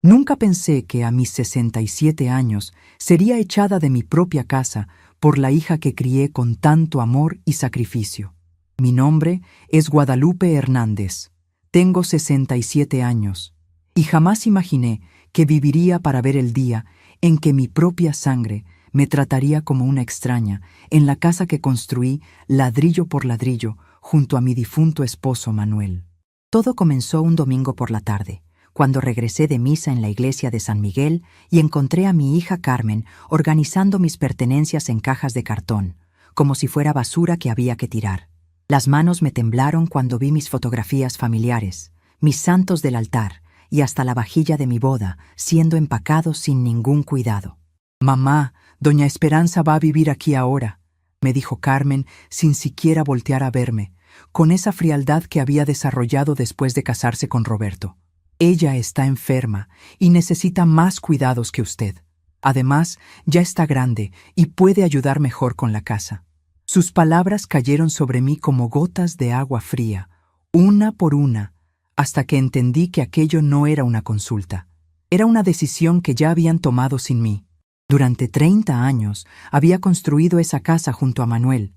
Nunca pensé que a mis 67 años sería echada de mi propia casa por la hija que crié con tanto amor y sacrificio. Mi nombre es Guadalupe Hernández. Tengo 67 años y jamás imaginé que viviría para ver el día en que mi propia sangre me trataría como una extraña en la casa que construí ladrillo por ladrillo junto a mi difunto esposo Manuel. Todo comenzó un domingo por la tarde, cuando regresé de misa en la iglesia de San Miguel y encontré a mi hija Carmen organizando mis pertenencias en cajas de cartón, como si fuera basura que había que tirar. Las manos me temblaron cuando vi mis fotografías familiares, mis santos del altar y hasta la vajilla de mi boda siendo empacados sin ningún cuidado. «Mamá, doña Esperanza va a vivir aquí ahora», me dijo Carmen sin siquiera voltear a verme, con esa frialdad que había desarrollado después de casarse con Roberto. «Ella está enferma y necesita más cuidados que usted. Además, ya está grande y puede ayudar mejor con la casa». Sus palabras cayeron sobre mí como gotas de agua fría, una por una, hasta que entendí que aquello no era una consulta. Era una decisión que ya habían tomado sin mí. Durante 30 años había construido esa casa junto a Manuel.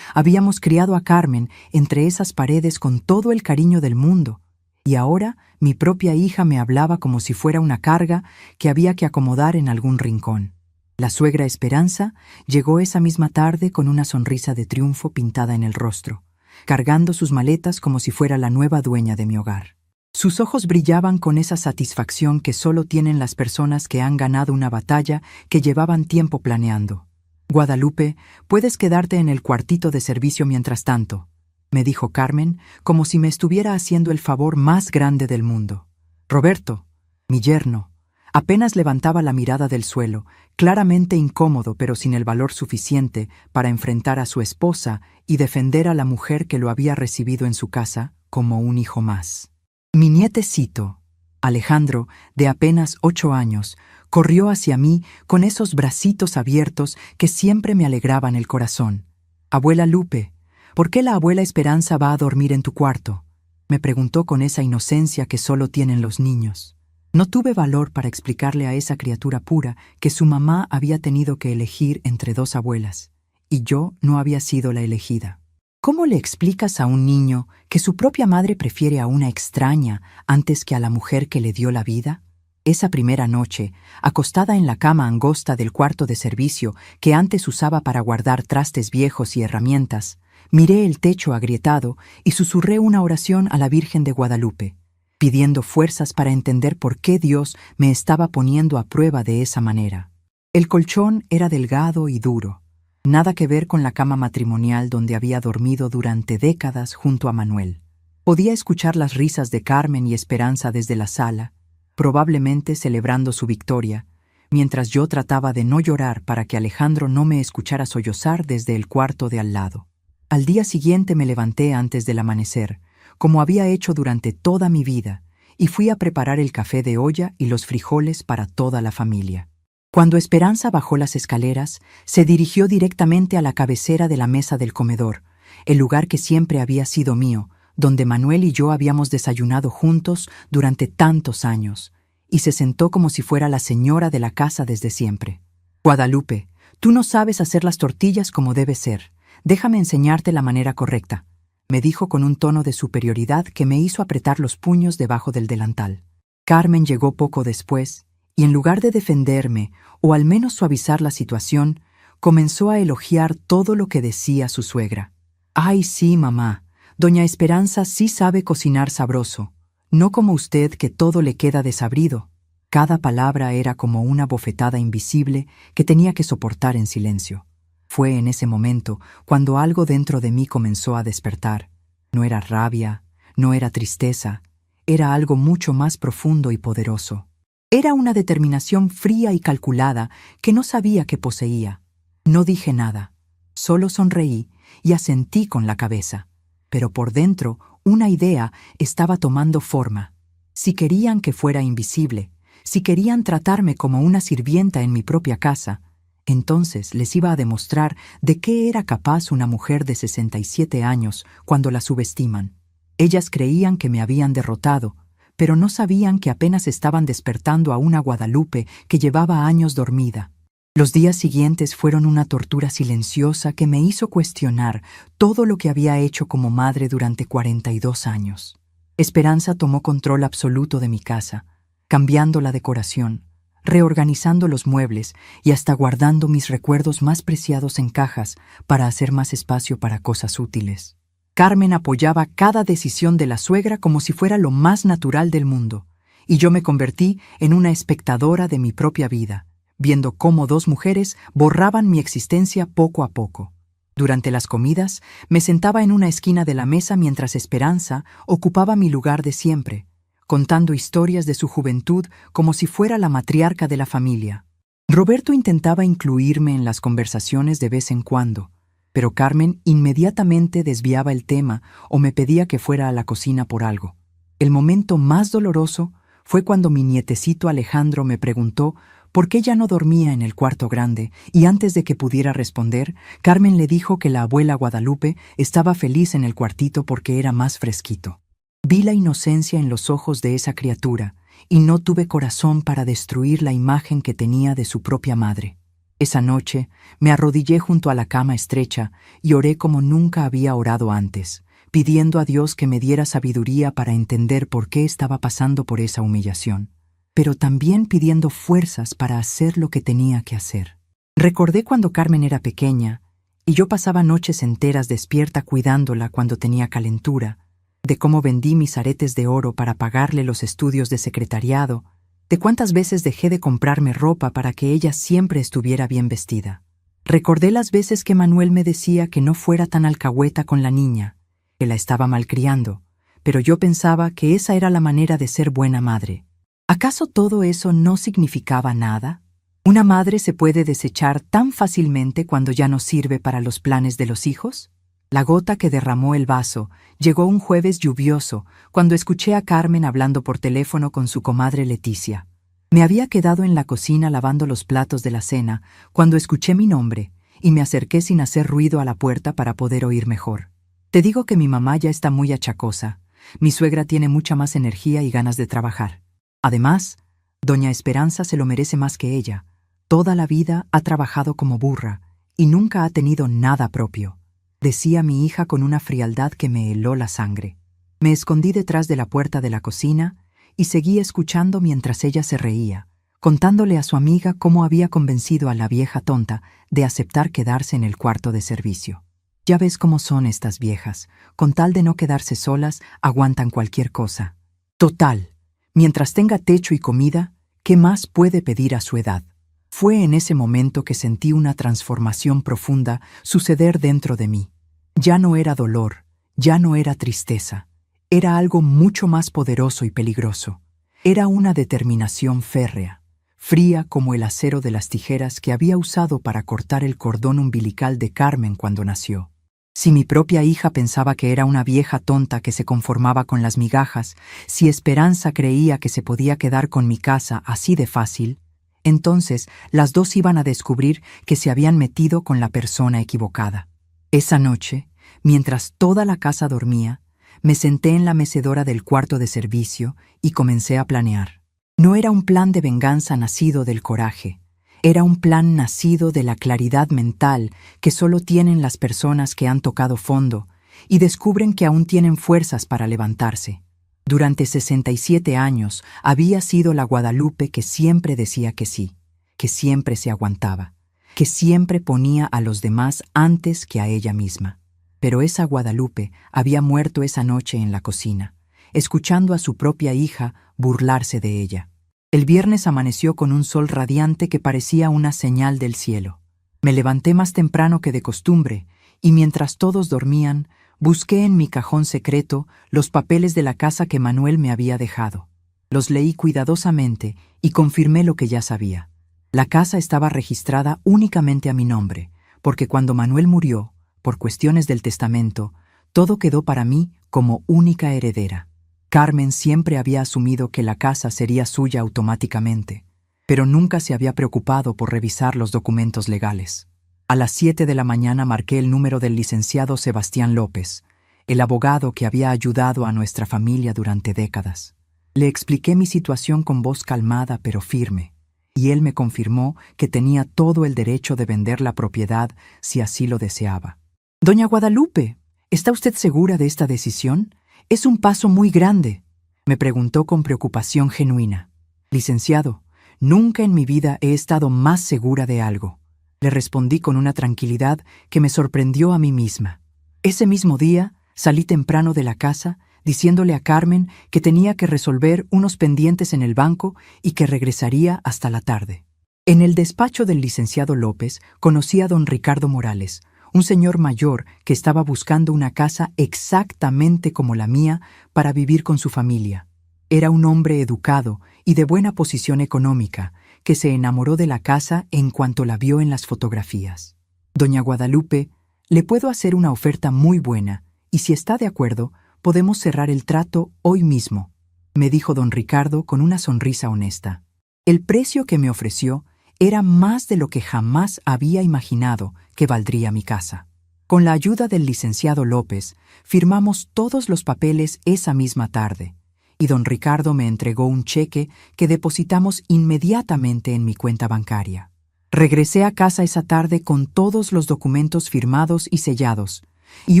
Habíamos criado a Carmen entre esas paredes con todo el cariño del mundo, y ahora mi propia hija me hablaba como si fuera una carga que había que acomodar en algún rincón. La suegra Esperanza llegó esa misma tarde con una sonrisa de triunfo pintada en el rostro, cargando sus maletas como si fuera la nueva dueña de mi hogar. Sus ojos brillaban con esa satisfacción que solo tienen las personas que han ganado una batalla que llevaban tiempo planeando. «Guadalupe, puedes quedarte en el cuartito de servicio mientras tanto», me dijo Carmen, como si me estuviera haciendo el favor más grande del mundo. Roberto, mi yerno, apenas levantaba la mirada del suelo, claramente incómodo pero sin el valor suficiente para enfrentar a su esposa y defender a la mujer que lo había recibido en su casa como un hijo más. Mi nietecito, Alejandro, de apenas 8 años, corrió hacia mí con esos bracitos abiertos que siempre me alegraban el corazón. «Abuela Lupe, ¿por qué la abuela Esperanza va a dormir en tu cuarto?», me preguntó con esa inocencia que solo tienen los niños. No tuve valor para explicarle a esa criatura pura que su mamá había tenido que elegir entre 2 abuelas, y yo no había sido la elegida. ¿Cómo le explicas a un niño que su propia madre prefiere a una extraña antes que a la mujer que le dio la vida? Esa primera noche, acostada en la cama angosta del cuarto de servicio que antes usaba para guardar trastes viejos y herramientas, miré el techo agrietado y susurré una oración a la Virgen de Guadalupe, pidiendo fuerzas para entender por qué Dios me estaba poniendo a prueba de esa manera. El colchón era delgado y duro, nada que ver con la cama matrimonial donde había dormido durante décadas junto a Manuel. Podía escuchar las risas de Carmen y Esperanza desde la sala, probablemente celebrando su victoria, mientras yo trataba de no llorar para que Alejandro no me escuchara sollozar desde el cuarto de al lado. Al día siguiente me levanté antes del amanecer, como había hecho durante toda mi vida, y fui a preparar el café de olla y los frijoles para toda la familia. Cuando Esperanza bajó las escaleras, se dirigió directamente a la cabecera de la mesa del comedor, el lugar que siempre había sido mío, donde Manuel y yo habíamos desayunado juntos durante tantos años, y se sentó como si fuera la señora de la casa desde siempre. «Guadalupe, tú no sabes hacer las tortillas como debe ser. Déjame enseñarte la manera correcta», me dijo con un tono de superioridad que me hizo apretar los puños debajo del delantal. Carmen llegó poco después, y en lugar de defenderme, o al menos suavizar la situación, comenzó a elogiar todo lo que decía su suegra. «Ay, sí, mamá, doña Esperanza sí sabe cocinar sabroso, no como usted que todo le queda desabrido». Cada palabra era como una bofetada invisible que tenía que soportar en silencio. Fue en ese momento cuando algo dentro de mí comenzó a despertar. No era rabia, no era tristeza, era algo mucho más profundo y poderoso. Era una determinación fría y calculada que no sabía que poseía. No dije nada, solo sonreí y asentí con la cabeza. Pero por dentro, una idea estaba tomando forma. Si querían que fuera invisible, si querían tratarme como una sirvienta en mi propia casa, entonces les iba a demostrar de qué era capaz una mujer de 67 años cuando la subestiman. Ellas creían que me habían derrotado, pero no sabían que apenas estaban despertando a una Guadalupe que llevaba años dormida. Los días siguientes fueron una tortura silenciosa que me hizo cuestionar todo lo que había hecho como madre durante 42 años. Esperanza tomó control absoluto de mi casa, cambiando la decoración, reorganizando los muebles y hasta guardando mis recuerdos más preciados en cajas para hacer más espacio para cosas útiles. Carmen apoyaba cada decisión de la suegra como si fuera lo más natural del mundo, y yo me convertí en una espectadora de mi propia vida, viendo cómo dos mujeres borraban mi existencia poco a poco. Durante las comidas, me sentaba en una esquina de la mesa mientras Esperanza ocupaba mi lugar de siempre, contando historias de su juventud como si fuera la matriarca de la familia. Roberto intentaba incluirme en las conversaciones de vez en cuando, pero Carmen inmediatamente desviaba el tema o me pedía que fuera a la cocina por algo. El momento más doloroso fue cuando mi nietecito Alejandro me preguntó por qué ya no dormía en el cuarto grande, y antes de que pudiera responder, Carmen le dijo que la abuela Guadalupe estaba feliz en el cuartito porque era más fresquito. Vi la inocencia en los ojos de esa criatura y no tuve corazón para destruir la imagen que tenía de su propia madre. Esa noche me arrodillé junto a la cama estrecha y oré como nunca había orado antes, pidiendo a Dios que me diera sabiduría para entender por qué estaba pasando por esa humillación, pero también pidiendo fuerzas para hacer lo que tenía que hacer. Recordé cuando Carmen era pequeña y yo pasaba noches enteras despierta cuidándola cuando tenía calentura, de cómo vendí mis aretes de oro para pagarle los estudios de secretariado, de cuántas veces dejé de comprarme ropa para que ella siempre estuviera bien vestida. Recordé las veces que Manuel me decía que no fuera tan alcahueta con la niña, que la estaba malcriando, pero yo pensaba que esa era la manera de ser buena madre. ¿Acaso todo eso no significaba nada? ¿Una madre se puede desechar tan fácilmente cuando ya no sirve para los planes de los hijos? La gota que derramó el vaso llegó un jueves lluvioso, cuando escuché a Carmen hablando por teléfono con su comadre Leticia. Me había quedado en la cocina lavando los platos de la cena cuando escuché mi nombre y me acerqué sin hacer ruido a la puerta para poder oír mejor. Te digo que mi mamá ya está muy achacosa. Mi suegra tiene mucha más energía y ganas de trabajar. Además, doña Esperanza se lo merece más que ella. Toda la vida ha trabajado como burra y nunca ha tenido nada propio, decía mi hija con una frialdad que me heló la sangre. Me escondí detrás de la puerta de la cocina y seguí escuchando mientras ella se reía, contándole a su amiga cómo había convencido a la vieja tonta de aceptar quedarse en el cuarto de servicio. Ya ves cómo son estas viejas, con tal de no quedarse solas, aguantan cualquier cosa. Total, mientras tenga techo y comida, ¿qué más puede pedir a su edad? Fue en ese momento que sentí una transformación profunda suceder dentro de mí. Ya no era dolor, ya no era tristeza, era algo mucho más poderoso y peligroso. Era una determinación férrea, fría como el acero de las tijeras que había usado para cortar el cordón umbilical de Carmen cuando nació. Si mi propia hija pensaba que era una vieja tonta que se conformaba con las migajas, si Esperanza creía que se podía quedar con mi casa así de fácil, entonces las dos iban a descubrir que se habían metido con la persona equivocada. Esa noche, mientras toda la casa dormía, me senté en la mecedora del cuarto de servicio y comencé a planear. No era un plan de venganza nacido del coraje, era un plan nacido de la claridad mental que solo tienen las personas que han tocado fondo y descubren que aún tienen fuerzas para levantarse. Durante 67 años había sido la Guadalupe que siempre decía que sí, que siempre se aguantaba, que siempre ponía a los demás antes que a ella misma. Pero esa Guadalupe había muerto esa noche en la cocina, escuchando a su propia hija burlarse de ella. El viernes amaneció con un sol radiante que parecía una señal del cielo. Me levanté más temprano que de costumbre y mientras todos dormían, busqué en mi cajón secreto los papeles de la casa que Manuel me había dejado. Los leí cuidadosamente y confirmé lo que ya sabía. La casa estaba registrada únicamente a mi nombre, porque cuando Manuel murió, por cuestiones del testamento, todo quedó para mí como única heredera. Carmen siempre había asumido que la casa sería suya automáticamente, pero nunca se había preocupado por revisar los documentos legales. A las 7 de la mañana marqué el número del licenciado Sebastián López, el abogado que había ayudado a nuestra familia durante décadas. Le expliqué mi situación con voz calmada pero firme, y él me confirmó que tenía todo el derecho de vender la propiedad si así lo deseaba. «Doña Guadalupe, ¿está usted segura de esta decisión? Es un paso muy grande», me preguntó con preocupación genuina. «Licenciado, nunca en mi vida he estado más segura de algo», le respondí con una tranquilidad que me sorprendió a mí misma. Ese mismo día salí temprano de la casa, diciéndole a Carmen que tenía que resolver unos pendientes en el banco y que regresaría hasta la tarde. En el despacho del licenciado López conocí a don Ricardo Morales, un señor mayor que estaba buscando una casa exactamente como la mía para vivir con su familia. Era un hombre educado y de buena posición económica, que se enamoró de la casa en cuanto la vio en las fotografías. «Doña Guadalupe, le puedo hacer una oferta muy buena, y si está de acuerdo, podemos cerrar el trato hoy mismo», me dijo don Ricardo con una sonrisa honesta. El precio que me ofreció era más de lo que jamás había imaginado que valdría mi casa. Con la ayuda del licenciado López, firmamos todos los papeles esa misma tarde, y don Ricardo me entregó un cheque que depositamos inmediatamente en mi cuenta bancaria. Regresé a casa esa tarde con todos los documentos firmados y sellados, y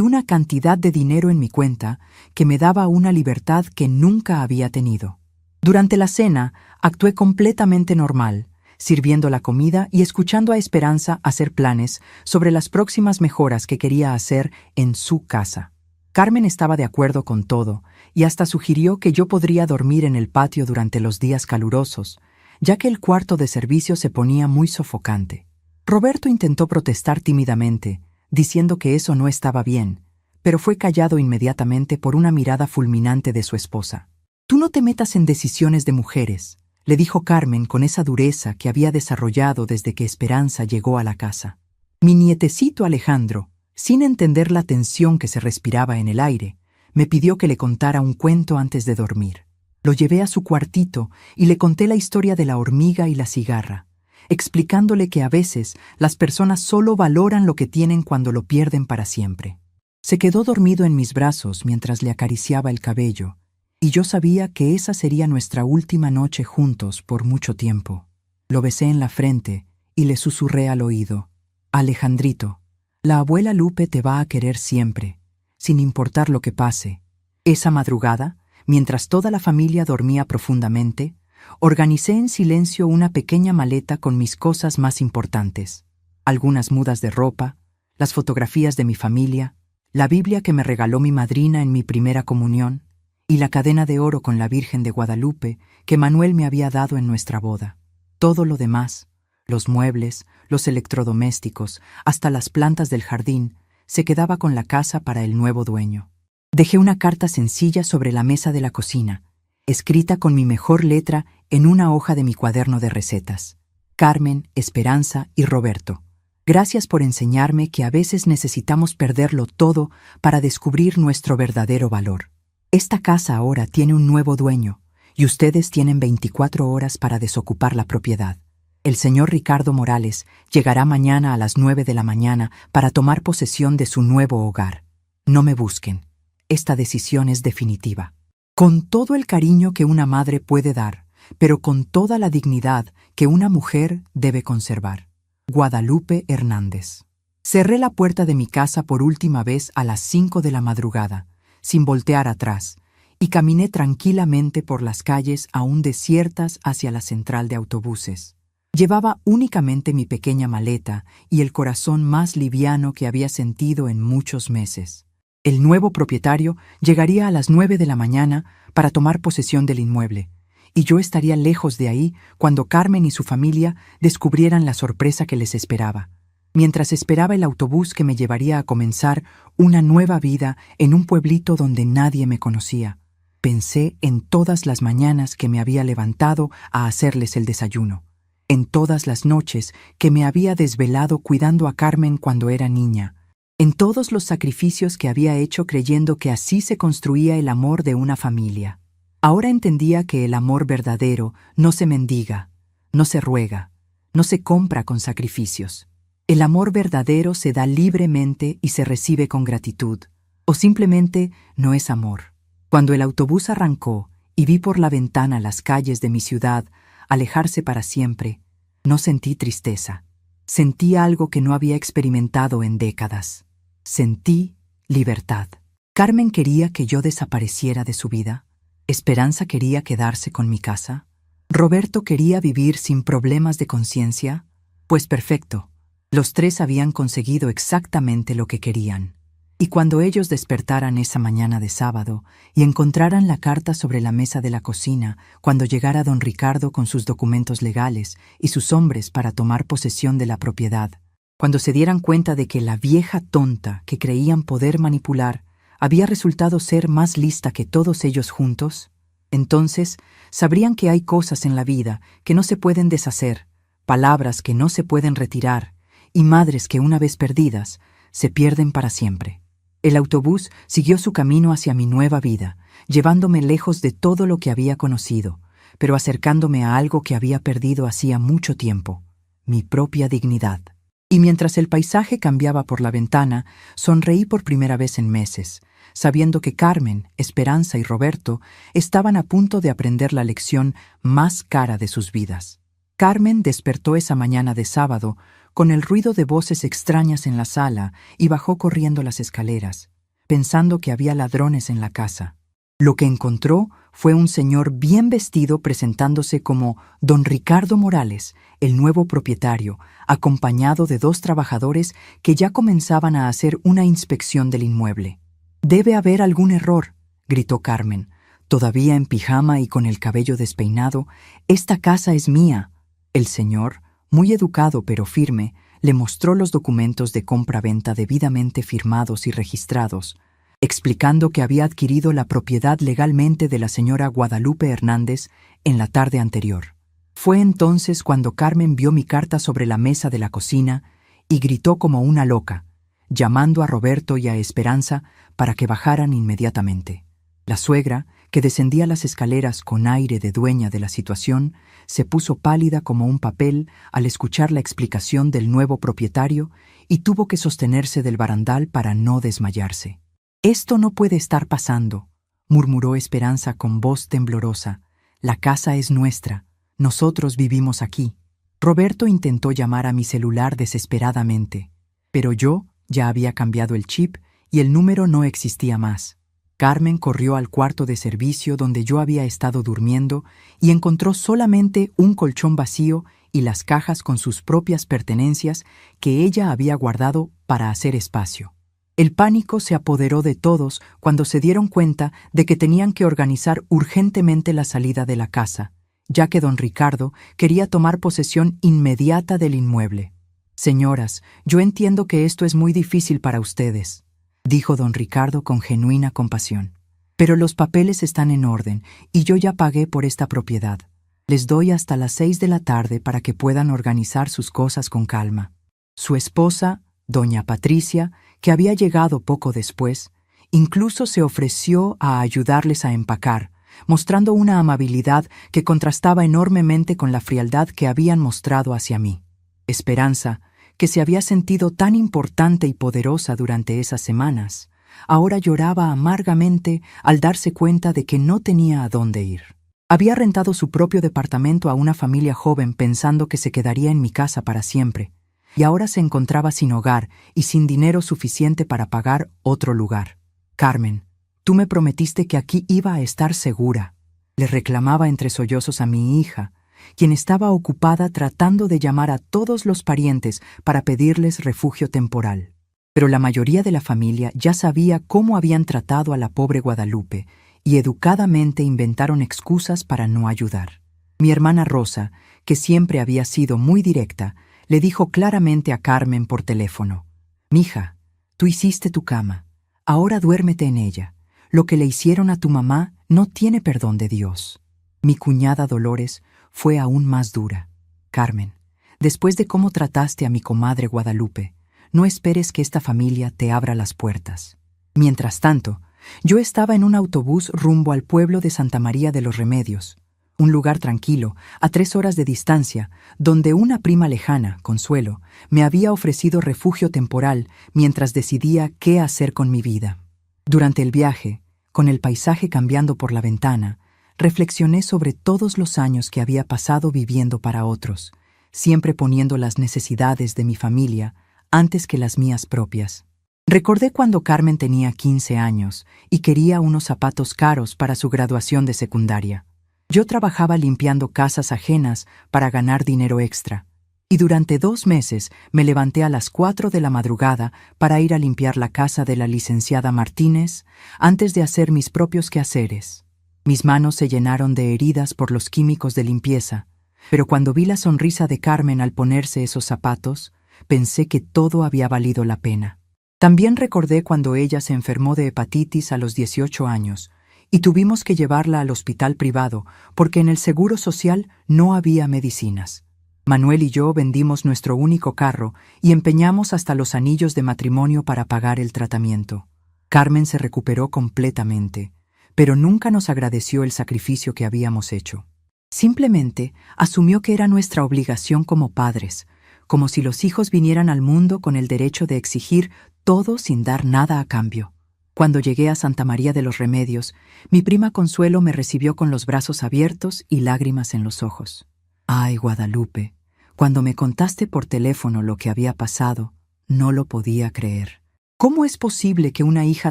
una cantidad de dinero en mi cuenta que me daba una libertad que nunca había tenido. Durante la cena, actué completamente normal, sirviendo la comida y escuchando a Esperanza hacer planes sobre las próximas mejoras que quería hacer en su casa. Carmen estaba de acuerdo con todo y hasta sugirió que yo podría dormir en el patio durante los días calurosos, ya que el cuarto de servicio se ponía muy sofocante. Roberto intentó protestar tímidamente, diciendo que eso no estaba bien, pero fue callado inmediatamente por una mirada fulminante de su esposa. «Tú no te metas en decisiones de mujeres», le dijo Carmen con esa dureza que había desarrollado desde que Esperanza llegó a la casa. Mi nietecito Alejandro, sin entender la tensión que se respiraba en el aire, me pidió que le contara un cuento antes de dormir. Lo llevé a su cuartito y le conté la historia de la hormiga y la cigarra, explicándole que a veces las personas solo valoran lo que tienen cuando lo pierden para siempre. Se quedó dormido en mis brazos mientras le acariciaba el cabello, y yo sabía que esa sería nuestra última noche juntos por mucho tiempo. Lo besé en la frente y le susurré al oído: «Alejandrito, la abuela Lupe te va a querer siempre, sin importar lo que pase». Esa madrugada, mientras toda la familia dormía profundamente, organicé en silencio una pequeña maleta con mis cosas más importantes: algunas mudas de ropa, las fotografías de mi familia, la Biblia que me regaló mi madrina en mi primera comunión, y la cadena de oro con la Virgen de Guadalupe que Manuel me había dado en nuestra boda. Todo lo demás, los muebles, los electrodomésticos, hasta las plantas del jardín, se quedaba con la casa para el nuevo dueño. Dejé una carta sencilla sobre la mesa de la cocina, escrita con mi mejor letra en una hoja de mi cuaderno de recetas: «Carmen, Esperanza y Roberto, gracias por enseñarme que a veces necesitamos perderlo todo para descubrir nuestro verdadero valor. Esta casa ahora tiene un nuevo dueño y ustedes tienen 24 horas para desocupar la propiedad. El señor Ricardo Morales llegará mañana a las 9 de la mañana para tomar posesión de su nuevo hogar. No me busquen. Esta decisión es definitiva». Con todo el cariño que una madre puede dar, pero con toda la dignidad que una mujer debe conservar. Guadalupe Hernández. Cerré la puerta de mi casa por última vez a las 5 de la madrugada, sin voltear atrás, y caminé tranquilamente por las calles aún desiertas hacia la central de autobuses. Llevaba únicamente mi pequeña maleta y el corazón más liviano que había sentido en muchos meses. El nuevo propietario llegaría a las 9 de la mañana para tomar posesión del inmueble, y yo estaría lejos de ahí cuando Carmen y su familia descubrieran la sorpresa que les esperaba. Mientras esperaba el autobús que me llevaría a comenzar una nueva vida en un pueblito donde nadie me conocía, pensé en todas las mañanas que me había levantado a hacerles el desayuno, en todas las noches que me había desvelado cuidando a Carmen cuando era niña, en todos los sacrificios que había hecho creyendo que así se construía el amor de una familia. Ahora entendía que el amor verdadero no se mendiga, no se ruega, no se compra con sacrificios. El amor verdadero se da libremente y se recibe con gratitud, o simplemente no es amor. Cuando el autobús arrancó y vi por la ventana las calles de mi ciudad alejarse para siempre, no sentí tristeza. Sentí algo que no había experimentado en décadas. Sentí libertad. Carmen quería que yo desapareciera de su vida. Esperanza quería quedarse con mi casa. Roberto quería vivir sin problemas de conciencia. Pues perfecto. Los tres habían conseguido exactamente lo que querían. Y cuando ellos despertaran esa mañana de sábado y encontraran la carta sobre la mesa de la cocina, cuando llegara don Ricardo con sus documentos legales y sus hombres para tomar posesión de la propiedad, cuando se dieran cuenta de que la vieja tonta que creían poder manipular había resultado ser más lista que todos ellos juntos, entonces sabrían que hay cosas en la vida que no se pueden deshacer, palabras que no se pueden retirar y madres que una vez perdidas se pierden para siempre. El autobús siguió su camino hacia mi nueva vida, llevándome lejos de todo lo que había conocido, pero acercándome a algo que había perdido hacía mucho tiempo, mi propia dignidad. Y mientras el paisaje cambiaba por la ventana, sonreí por primera vez en meses, sabiendo que Carmen, Esperanza y Roberto estaban a punto de aprender la lección más cara de sus vidas. Carmen despertó esa mañana de sábado con el ruido de voces extrañas en la sala y bajó corriendo las escaleras, pensando que había ladrones en la casa. Lo que encontró fue un señor bien vestido presentándose como don Ricardo Morales, el nuevo propietario, acompañado de 2 trabajadores que ya comenzaban a hacer una inspección del inmueble. «Debe haber algún error», gritó Carmen, todavía en pijama y con el cabello despeinado. «Esta casa es mía». El señor, muy educado pero firme, le mostró los documentos de compra-venta debidamente firmados y registrados, explicando que había adquirido la propiedad legalmente de la señora Guadalupe Hernández en la tarde anterior. Fue entonces cuando Carmen vio mi carta sobre la mesa de la cocina y gritó como una loca, llamando a Roberto y a Esperanza para que bajaran inmediatamente. La suegra, que descendía las escaleras con aire de dueña de la situación, se puso pálida como un papel al escuchar la explicación del nuevo propietario y tuvo que sostenerse del barandal para no desmayarse. «Esto no puede estar pasando», murmuró Esperanza con voz temblorosa. «La casa es nuestra. Nosotros vivimos aquí». Roberto intentó llamar a mi celular desesperadamente, pero yo ya había cambiado el chip y el número no existía más. Carmen corrió al cuarto de servicio donde yo había estado durmiendo y encontró solamente un colchón vacío y las cajas con sus propias pertenencias que ella había guardado para hacer espacio. El pánico se apoderó de todos cuando se dieron cuenta de que tenían que organizar urgentemente la salida de la casa, ya que don Ricardo quería tomar posesión inmediata del inmueble. «Señoras, yo entiendo que esto es muy difícil para ustedes», dijo don Ricardo con genuina compasión. «Pero los papeles están en orden y yo ya pagué por esta propiedad. Les doy hasta las 6 de la tarde para que puedan organizar sus cosas con calma». Su esposa, doña Patricia, que había llegado poco después, incluso se ofreció a ayudarles a empacar, mostrando una amabilidad que contrastaba enormemente con la frialdad que habían mostrado hacia mí. Esperanza, que se había sentido tan importante y poderosa durante esas semanas, ahora lloraba amargamente al darse cuenta de que no tenía a dónde ir. Había rentado su propio departamento a una familia joven pensando que se quedaría en mi casa para siempre, y ahora se encontraba sin hogar y sin dinero suficiente para pagar otro lugar. «Carmen, tú me prometiste que aquí iba a estar segura», le reclamaba entre sollozos a mi hija, quien estaba ocupada tratando de llamar a todos los parientes para pedirles refugio temporal. Pero la mayoría de la familia ya sabía cómo habían tratado a la pobre Guadalupe y educadamente inventaron excusas para no ayudar. Mi hermana Rosa, que siempre había sido muy directa, le dijo claramente a Carmen por teléfono: «Mija, tú hiciste tu cama, ahora duérmete en ella. Lo que le hicieron a tu mamá no tiene perdón de Dios». Mi cuñada Dolores fue aún más dura. «Carmen, después de cómo trataste a mi comadre Guadalupe, no esperes que esta familia te abra las puertas». Mientras tanto, yo estaba en un autobús rumbo al pueblo de Santa María de los Remedios, un lugar tranquilo, a 3 horas de distancia, donde una prima lejana, Consuelo, me había ofrecido refugio temporal mientras decidía qué hacer con mi vida. Durante el viaje, con el paisaje cambiando por la ventana, reflexioné sobre todos los años que había pasado viviendo para otros, siempre poniendo las necesidades de mi familia antes que las mías propias. Recordé cuando Carmen tenía 15 años y quería unos zapatos caros para su graduación de secundaria. Yo trabajaba limpiando casas ajenas para ganar dinero extra, y durante 2 meses me levanté a las 4 de la madrugada para ir a limpiar la casa de la licenciada Martínez antes de hacer mis propios quehaceres. Mis manos se llenaron de heridas por los químicos de limpieza, pero cuando vi la sonrisa de Carmen al ponerse esos zapatos, pensé que todo había valido la pena. También recordé cuando ella se enfermó de hepatitis a los 18 años y tuvimos que llevarla al hospital privado porque en el seguro social no había medicinas. Manuel y yo vendimos nuestro único carro y empeñamos hasta los anillos de matrimonio para pagar el tratamiento. Carmen se recuperó completamente, pero nunca nos agradeció el sacrificio que habíamos hecho. Simplemente asumió que era nuestra obligación como padres, como si los hijos vinieran al mundo con el derecho de exigir todo sin dar nada a cambio. Cuando llegué a Santa María de los Remedios, mi prima Consuelo me recibió con los brazos abiertos y lágrimas en los ojos. Ay, Guadalupe, cuando me contaste por teléfono lo que había pasado, no lo podía creer. ¿Cómo es posible que una hija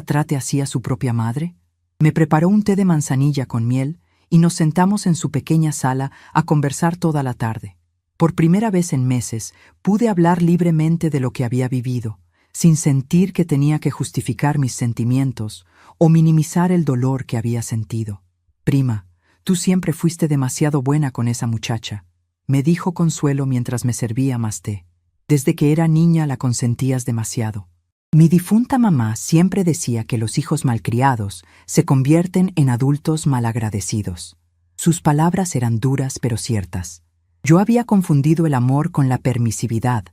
trate así a su propia madre? Me preparó un té de manzanilla con miel y nos sentamos en su pequeña sala a conversar toda la tarde. Por primera vez en meses pude hablar libremente de lo que había vivido, sin sentir que tenía que justificar mis sentimientos o minimizar el dolor que había sentido. Prima, tú siempre fuiste demasiado buena con esa muchacha, me dijo Consuelo mientras me servía más té. Desde que era niña la consentías demasiado. Mi difunta mamá siempre decía que los hijos malcriados se convierten en adultos malagradecidos. Sus palabras eran duras pero ciertas. Yo había confundido el amor con la permisividad.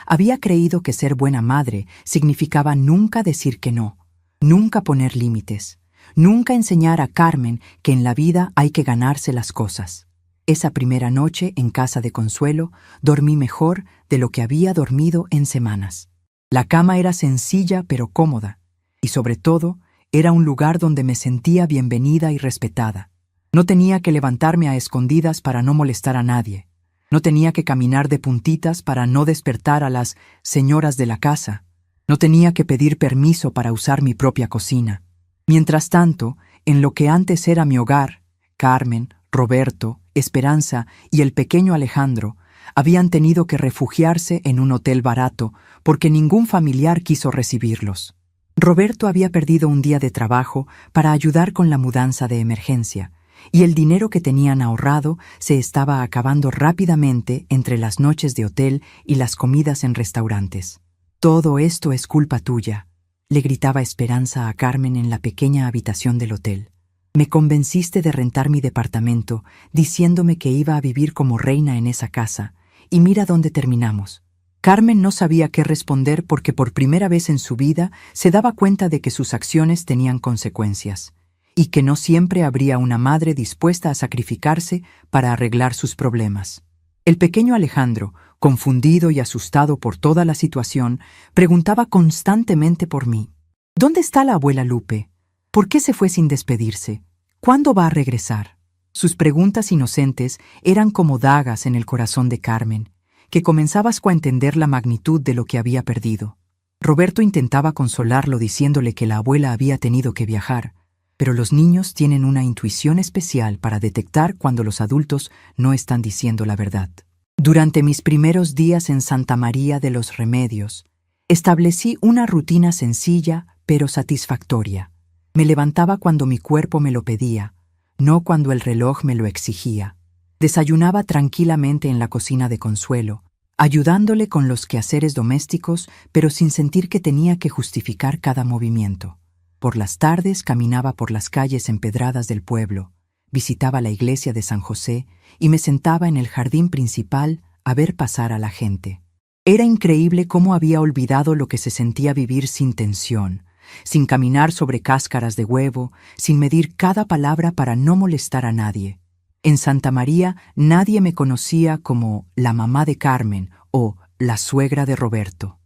Había creído que ser buena madre significaba nunca decir que no, nunca poner límites, nunca enseñar a Carmen que en la vida hay que ganarse las cosas. Esa primera noche en casa de Consuelo dormí mejor de lo que había dormido en semanas. La cama era sencilla pero cómoda, y sobre todo era un lugar donde me sentía bienvenida y respetada. No tenía que levantarme a escondidas para no molestar a nadie. No tenía que caminar de puntitas para no despertar a las señoras de la casa. No tenía que pedir permiso para usar mi propia cocina. Mientras tanto, en lo que antes era mi hogar, Carmen, Roberto, Esperanza y el pequeño Alejandro habían tenido que refugiarse en un hotel barato porque ningún familiar quiso recibirlos. Roberto había perdido un día de trabajo para ayudar con la mudanza de emergencia, y el dinero que tenían ahorrado se estaba acabando rápidamente entre las noches de hotel y las comidas en restaurantes. «Todo esto es culpa tuya», le gritaba Esperanza a Carmen en la pequeña habitación del hotel. «Me convenciste de rentar mi departamento, diciéndome que iba a vivir como reina en esa casa, y mira dónde terminamos». Carmen no sabía qué responder porque por primera vez en su vida se daba cuenta de que sus acciones tenían consecuencias, y que no siempre habría una madre dispuesta a sacrificarse para arreglar sus problemas. El pequeño Alejandro, confundido y asustado por toda la situación, preguntaba constantemente por mí. ¿Dónde está la abuela Lupe? ¿Por qué se fue sin despedirse? ¿Cuándo va a regresar? Sus preguntas inocentes eran como dagas en el corazón de Carmen, que comenzaba a entender la magnitud de lo que había perdido. Roberto intentaba consolarlo diciéndole que la abuela había tenido que viajar, pero los niños tienen una intuición especial para detectar cuando los adultos no están diciendo la verdad. Durante mis primeros días en Santa María de los Remedios, establecí una rutina sencilla pero satisfactoria. Me levantaba cuando mi cuerpo me lo pedía, no cuando el reloj me lo exigía. Desayunaba tranquilamente en la cocina de Consuelo, ayudándole con los quehaceres domésticos, pero sin sentir que tenía que justificar cada movimiento. Por las tardes caminaba por las calles empedradas del pueblo, visitaba la iglesia de San José y me sentaba en el jardín principal a ver pasar a la gente. Era increíble cómo había olvidado lo que se sentía vivir sin tensión, sin caminar sobre cáscaras de huevo, sin medir cada palabra para no molestar a nadie. En Santa María nadie me conocía como la mamá de Carmen o la suegra de Roberto.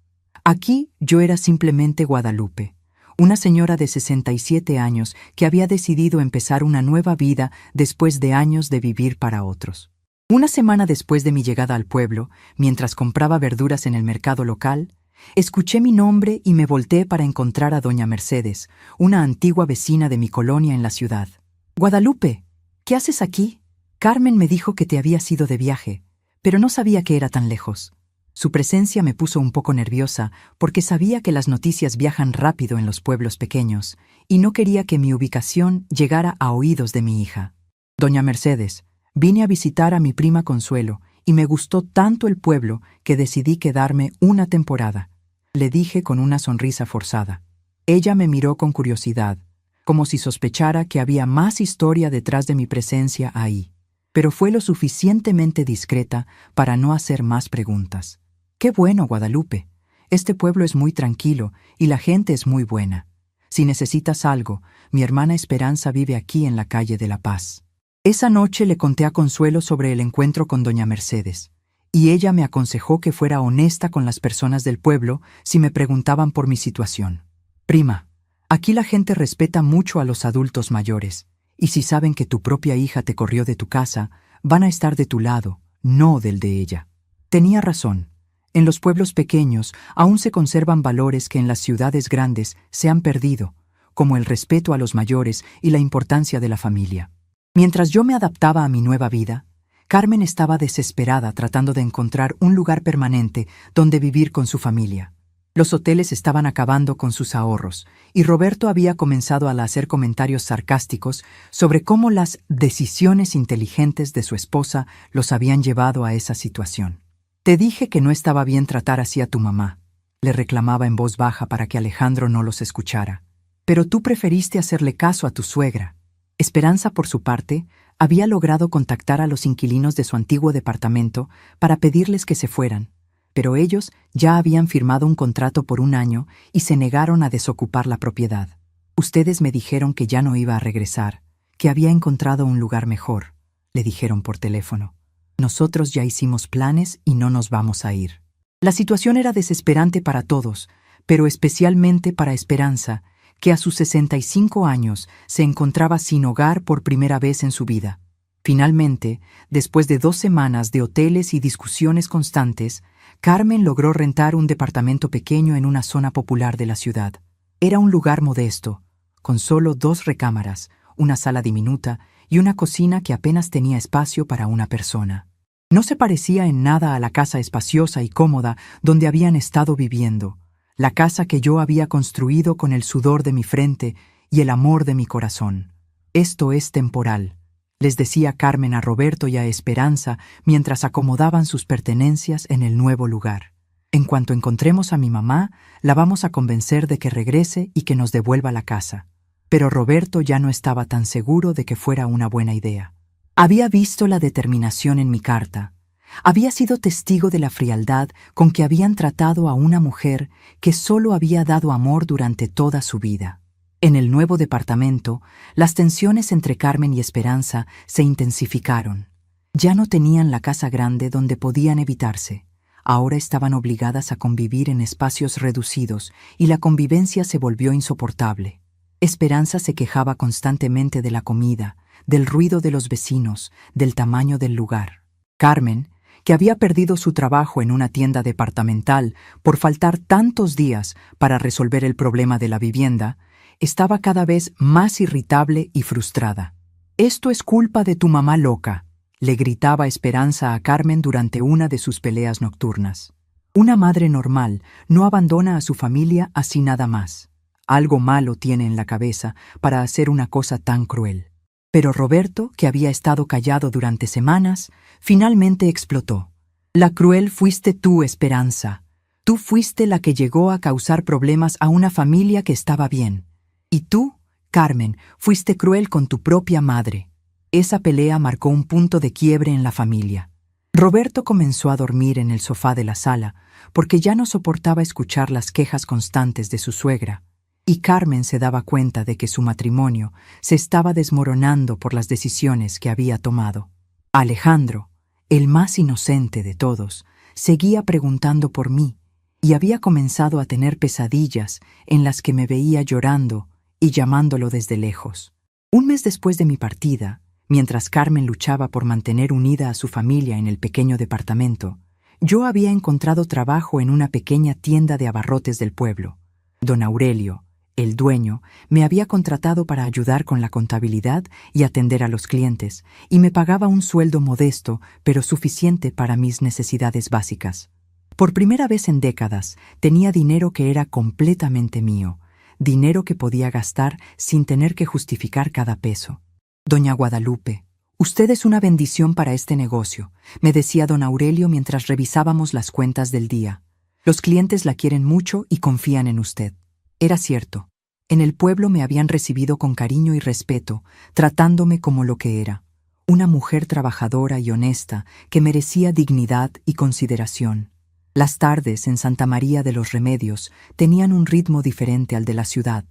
Aquí yo era simplemente Guadalupe, una señora de 67 años que había decidido empezar una nueva vida después de años de vivir para otros. Una semana después de mi llegada al pueblo, mientras compraba verduras en el mercado local, escuché mi nombre y me volteé para encontrar a doña Mercedes, una antigua vecina de mi colonia en la ciudad. «Guadalupe, ¿qué haces aquí? Carmen me dijo que te habías ido de viaje, pero no sabía que era tan lejos». Su presencia me puso un poco nerviosa porque sabía que las noticias viajan rápido en los pueblos pequeños y no quería que mi ubicación llegara a oídos de mi hija. «Doña Mercedes, vine a visitar a mi prima Consuelo y me gustó tanto el pueblo que decidí quedarme una temporada», le dije con una sonrisa forzada. Ella me miró con curiosidad, como si sospechara que había más historia detrás de mi presencia ahí, pero fue lo suficientemente discreta para no hacer más preguntas. «Qué bueno, Guadalupe. Este pueblo es muy tranquilo y la gente es muy buena. Si necesitas algo, mi hermana Esperanza vive aquí en la calle de La Paz». Esa noche le conté a Consuelo sobre el encuentro con doña Mercedes, y ella me aconsejó que fuera honesta con las personas del pueblo si me preguntaban por mi situación. «Prima, aquí la gente respeta mucho a los adultos mayores, y si saben que tu propia hija te corrió de tu casa, van a estar de tu lado, no del de ella». Tenía razón. En los pueblos pequeños aún se conservan valores que en las ciudades grandes se han perdido, como el respeto a los mayores y la importancia de la familia. Mientras yo me adaptaba a mi nueva vida, Carmen estaba desesperada tratando de encontrar un lugar permanente donde vivir con su familia. Los hoteles estaban acabando con sus ahorros, y Roberto había comenzado a hacer comentarios sarcásticos sobre cómo las decisiones inteligentes de su esposa los habían llevado a esa situación. «Te dije que no estaba bien tratar así a tu mamá», le reclamaba en voz baja para que Alejandro no los escuchara. «Pero tú preferiste hacerle caso a tu suegra». Esperanza, por su parte, había logrado contactar a los inquilinos de su antiguo departamento para pedirles que se fueran, pero ellos ya habían firmado un contrato por 1 año y se negaron a desocupar la propiedad. «Ustedes me dijeron que ya no iba a regresar, que había encontrado un lugar mejor», le dijeron por teléfono. «Nosotros ya hicimos planes y no nos vamos a ir». La situación era desesperante para todos, pero especialmente para Esperanza, que a sus 65 años se encontraba sin hogar por primera vez en su vida. Finalmente, después de 2 semanas de hoteles y discusiones constantes, Carmen logró rentar un departamento pequeño en una zona popular de la ciudad. Era un lugar modesto, con solo 2 recámaras, una sala diminuta y una cocina que apenas tenía espacio para una persona. No se parecía en nada a la casa espaciosa y cómoda donde habían estado viviendo, la casa que yo había construido con el sudor de mi frente y el amor de mi corazón. «Esto es temporal», les decía Carmen a Roberto y a Esperanza mientras acomodaban sus pertenencias en el nuevo lugar. «En cuanto encontremos a mi mamá, la vamos a convencer de que regrese y que nos devuelva la casa». Pero Roberto ya no estaba tan seguro de que fuera una buena idea. Había visto la determinación en mi carta. Había sido testigo de la frialdad con que habían tratado a una mujer que solo había dado amor durante toda su vida. En el nuevo departamento, las tensiones entre Carmen y Esperanza se intensificaron. Ya no tenían la casa grande donde podían evitarse. Ahora estaban obligadas a convivir en espacios reducidos y la convivencia se volvió insoportable. Esperanza se quejaba constantemente de la comida, del ruido de los vecinos, del tamaño del lugar. Carmen, que había perdido su trabajo en una tienda departamental por faltar tantos días para resolver el problema de la vivienda, estaba cada vez más irritable y frustrada. «Esto es culpa de tu mamá loca», le gritaba Esperanza a Carmen durante una de sus peleas nocturnas. «Una madre normal no abandona a su familia así nada más. Algo malo tiene en la cabeza para hacer una cosa tan cruel». Pero Roberto, que había estado callado durante semanas, finalmente explotó. «La cruel fuiste tú, Esperanza. Tú fuiste la que llegó a causar problemas a una familia que estaba bien. Y tú, Carmen, fuiste cruel con tu propia madre». Esa pelea marcó un punto de quiebre en la familia. Roberto comenzó a dormir en el sofá de la sala porque ya no soportaba escuchar las quejas constantes de su suegra. Y Carmen se daba cuenta de que su matrimonio se estaba desmoronando por las decisiones que había tomado. Alejandro, el más inocente de todos, seguía preguntando por mí, y había comenzado a tener pesadillas en las que me veía llorando y llamándolo desde lejos. Un mes después de mi partida, mientras Carmen luchaba por mantener unida a su familia en el pequeño departamento, yo había encontrado trabajo en una pequeña tienda de abarrotes del pueblo. Don Aurelio, el dueño, me había contratado para ayudar con la contabilidad y atender a los clientes, y me pagaba un sueldo modesto, pero suficiente para mis necesidades básicas. Por primera vez en décadas, tenía dinero que era completamente mío, dinero que podía gastar sin tener que justificar cada peso. Doña Guadalupe, usted es una bendición para este negocio, me decía don Aurelio mientras revisábamos las cuentas del día. Los clientes la quieren mucho y confían en usted. Era cierto. En el pueblo me habían recibido con cariño y respeto, tratándome como lo que era, una mujer trabajadora y honesta que merecía dignidad y consideración. Las tardes en Santa María de los Remedios tenían un ritmo diferente al de la ciudad.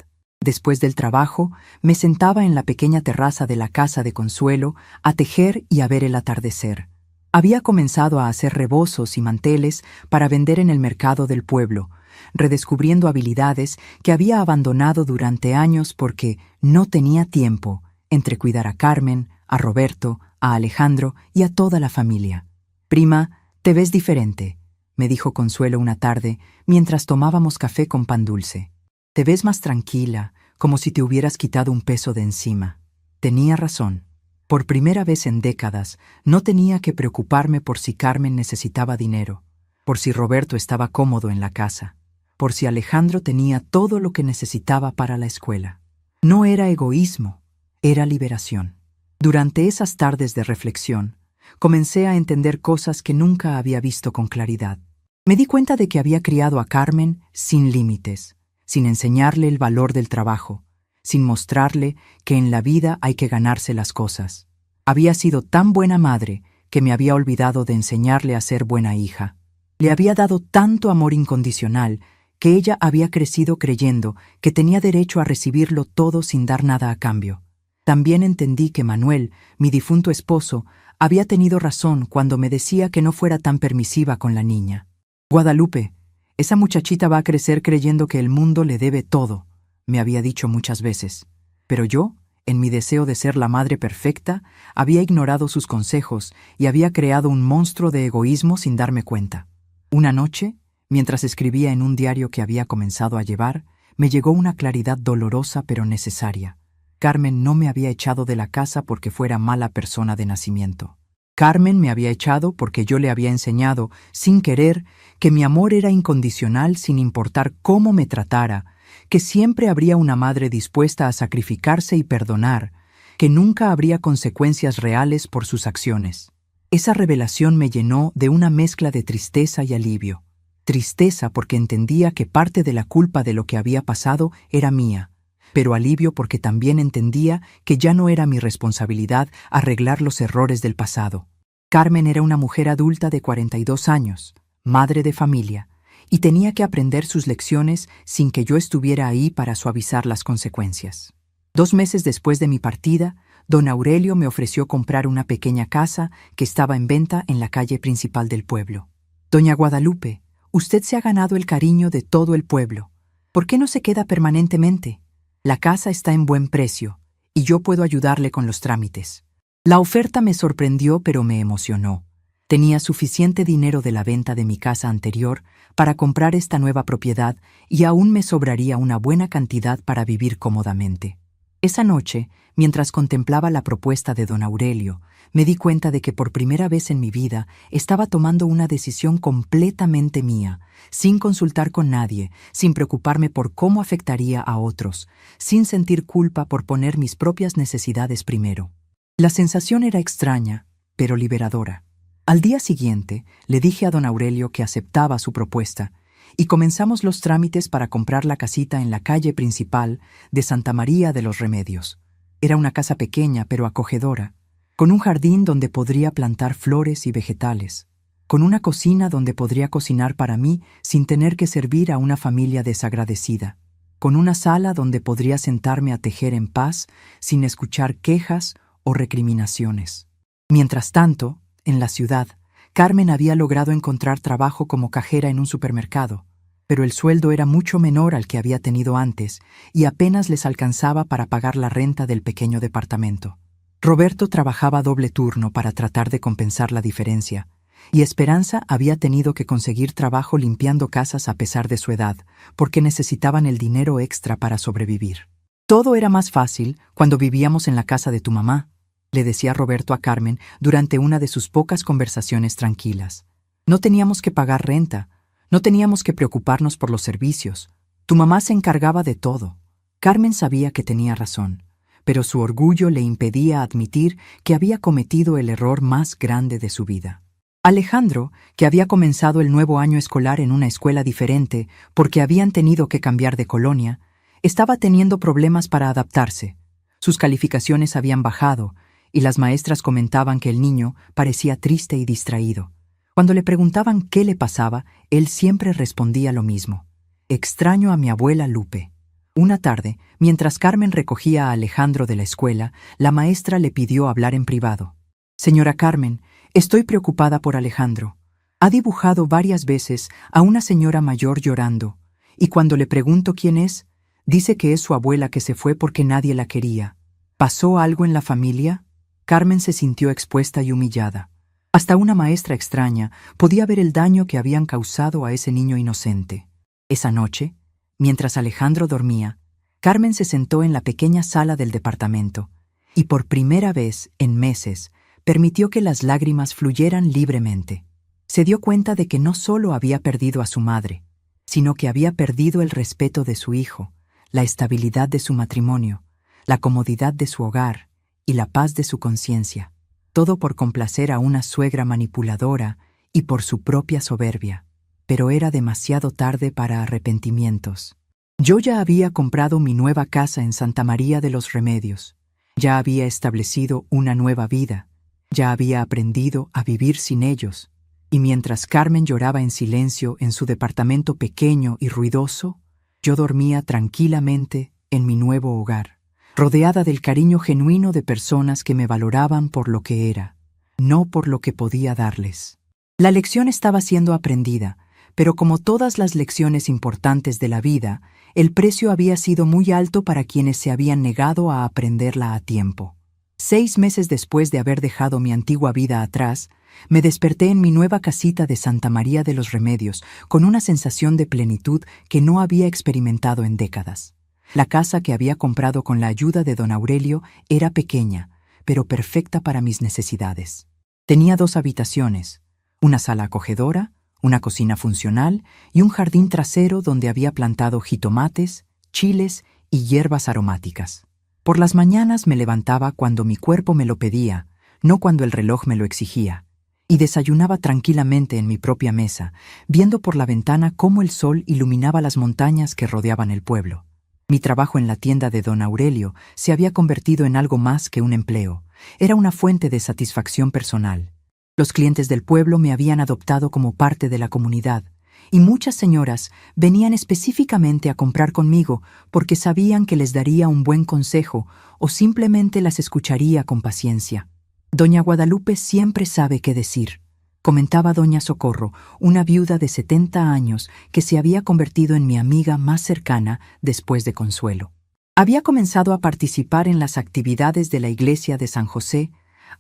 Después del trabajo, me sentaba en la pequeña terraza de la casa de Consuelo a tejer y a ver el atardecer. Había comenzado a hacer rebozos y manteles para vender en el mercado del pueblo, redescubriendo habilidades que había abandonado durante años porque no tenía tiempo entre cuidar a Carmen, a Roberto, a Alejandro y a toda la familia. «Prima, te ves diferente», me dijo Consuelo una tarde mientras tomábamos café con pan dulce. «Te ves más tranquila, como si te hubieras quitado un peso de encima». Tenía razón. Por primera vez en décadas, no tenía que preocuparme por si Carmen necesitaba dinero, por si Roberto estaba cómodo en la casa, por si Alejandro tenía todo lo que necesitaba para la escuela. No era egoísmo, era liberación. Durante esas tardes de reflexión, comencé a entender cosas que nunca había visto con claridad. Me di cuenta de que había criado a Carmen sin límites, sin enseñarle el valor del trabajo, sin mostrarle que en la vida hay que ganarse las cosas. Había sido tan buena madre que me había olvidado de enseñarle a ser buena hija. Le había dado tanto amor incondicional que ella había crecido creyendo que tenía derecho a recibirlo todo sin dar nada a cambio. También entendí que Manuel, mi difunto esposo, había tenido razón cuando me decía que no fuera tan permisiva con la niña. «Guadalupe, esa muchachita va a crecer creyendo que el mundo le debe todo», me había dicho muchas veces. Pero yo, en mi deseo de ser la madre perfecta, había ignorado sus consejos y había creado un monstruo de egoísmo sin darme cuenta. Una noche, mientras escribía en un diario que había comenzado a llevar, me llegó una claridad dolorosa pero necesaria. Carmen no me había echado de la casa porque fuera mala persona de nacimiento. Carmen me había echado porque yo le había enseñado, sin querer, que mi amor era incondicional sin importar cómo me tratara, que siempre habría una madre dispuesta a sacrificarse y perdonar, que nunca habría consecuencias reales por sus acciones. Esa revelación me llenó de una mezcla de tristeza y alivio. Tristeza porque entendía que parte de la culpa de lo que había pasado era mía, pero alivio porque también entendía que ya no era mi responsabilidad arreglar los errores del pasado. Carmen era una mujer adulta de 42 años, madre de familia, y tenía que aprender sus lecciones sin que yo estuviera ahí para suavizar las consecuencias. 2 meses después de mi partida, don Aurelio me ofreció comprar una pequeña casa que estaba en venta en la calle principal del pueblo. «Doña Guadalupe, usted se ha ganado el cariño de todo el pueblo. ¿Por qué no se queda permanentemente? La casa está en buen precio, y yo puedo ayudarle con los trámites». La oferta me sorprendió pero me emocionó. Tenía suficiente dinero de la venta de mi casa anterior para comprar esta nueva propiedad y aún me sobraría una buena cantidad para vivir cómodamente. Esa noche, mientras contemplaba la propuesta de don Aurelio, me di cuenta de que por primera vez en mi vida estaba tomando una decisión completamente mía, sin consultar con nadie, sin preocuparme por cómo afectaría a otros, sin sentir culpa por poner mis propias necesidades primero. La sensación era extraña, pero liberadora. Al día siguiente, le dije a don Aurelio que aceptaba su propuesta y comenzamos los trámites para comprar la casita en la calle principal de Santa María de los Remedios. Era una casa pequeña pero acogedora, con un jardín donde podría plantar flores y vegetales, con una cocina donde podría cocinar para mí sin tener que servir a una familia desagradecida, con una sala donde podría sentarme a tejer en paz sin escuchar quejas o recriminaciones. Mientras tanto, en la ciudad, Carmen había logrado encontrar trabajo como cajera en un supermercado. pero el sueldo era mucho menor al que había tenido antes y apenas les alcanzaba para pagar la renta del pequeño departamento. Roberto trabajaba doble turno para tratar de compensar la diferencia, y Esperanza había tenido que conseguir trabajo limpiando casas a pesar de su edad, porque necesitaban el dinero extra para sobrevivir. Todo era más fácil cuando vivíamos en la casa de tu mamá, le decía Roberto a Carmen durante una de sus pocas conversaciones tranquilas. No teníamos que pagar renta, no teníamos que preocuparnos por los servicios. Tu mamá se encargaba de todo. Carmen sabía que tenía razón, pero su orgullo le impedía admitir que había cometido el error más grande de su vida. Alejandro, que había comenzado el nuevo año escolar en una escuela diferente porque habían tenido que cambiar de colonia, estaba teniendo problemas para adaptarse. Sus calificaciones habían bajado y las maestras comentaban que el niño parecía triste y distraído. Cuando le preguntaban qué le pasaba, él siempre respondía lo mismo: extraño a mi abuela Lupe. Una tarde, mientras Carmen recogía a Alejandro de la escuela, la maestra le pidió hablar en privado. Señora Carmen, estoy preocupada por Alejandro. Ha dibujado varias veces a una señora mayor llorando, y cuando le pregunto quién es, dice que es su abuela que se fue porque nadie la quería. ¿Pasó algo en la familia? Carmen se sintió expuesta y humillada. Hasta una maestra extraña podía ver el daño que habían causado a ese niño inocente. Esa noche, mientras Alejandro dormía, Carmen se sentó en la pequeña sala del departamento y por primera vez en meses permitió que las lágrimas fluyeran libremente. Se dio cuenta de que no solo había perdido a su madre, sino que había perdido el respeto de su hijo, la estabilidad de su matrimonio, la comodidad de su hogar y la paz de su conciencia, todo por complacer a una suegra manipuladora y por su propia soberbia. Pero era demasiado tarde para arrepentimientos. Yo ya había comprado mi nueva casa en Santa María de los Remedios, ya había establecido una nueva vida, ya había aprendido a vivir sin ellos, y mientras Carmen lloraba en silencio en su departamento pequeño y ruidoso, yo dormía tranquilamente en mi nuevo hogar, rodeada del cariño genuino de personas que me valoraban por lo que era, no por lo que podía darles. La lección estaba siendo aprendida, pero como todas las lecciones importantes de la vida, el precio había sido muy alto para quienes se habían negado a aprenderla a tiempo. 6 meses después de haber dejado mi antigua vida atrás, me desperté en mi nueva casita de Santa María de los Remedios con una sensación de plenitud que no había experimentado en décadas. La casa que había comprado con la ayuda de don Aurelio era pequeña, pero perfecta para mis necesidades. Tenía 2 habitaciones, una sala acogedora, una cocina funcional y un jardín trasero donde había plantado jitomates, chiles y hierbas aromáticas. Por las mañanas me levantaba cuando mi cuerpo me lo pedía, no cuando el reloj me lo exigía, y desayunaba tranquilamente en mi propia mesa, viendo por la ventana cómo el sol iluminaba las montañas que rodeaban el pueblo. Mi trabajo en la tienda de don Aurelio se había convertido en algo más que un empleo. Era una fuente de satisfacción personal. Los clientes del pueblo me habían adoptado como parte de la comunidad, y muchas señoras venían específicamente a comprar conmigo porque sabían que les daría un buen consejo o simplemente las escucharía con paciencia. Doña Guadalupe siempre sabe qué decir, comentaba doña Socorro, una viuda de 70 años que se había convertido en mi amiga más cercana después de Consuelo. Había comenzado a participar en las actividades de la iglesia de San José,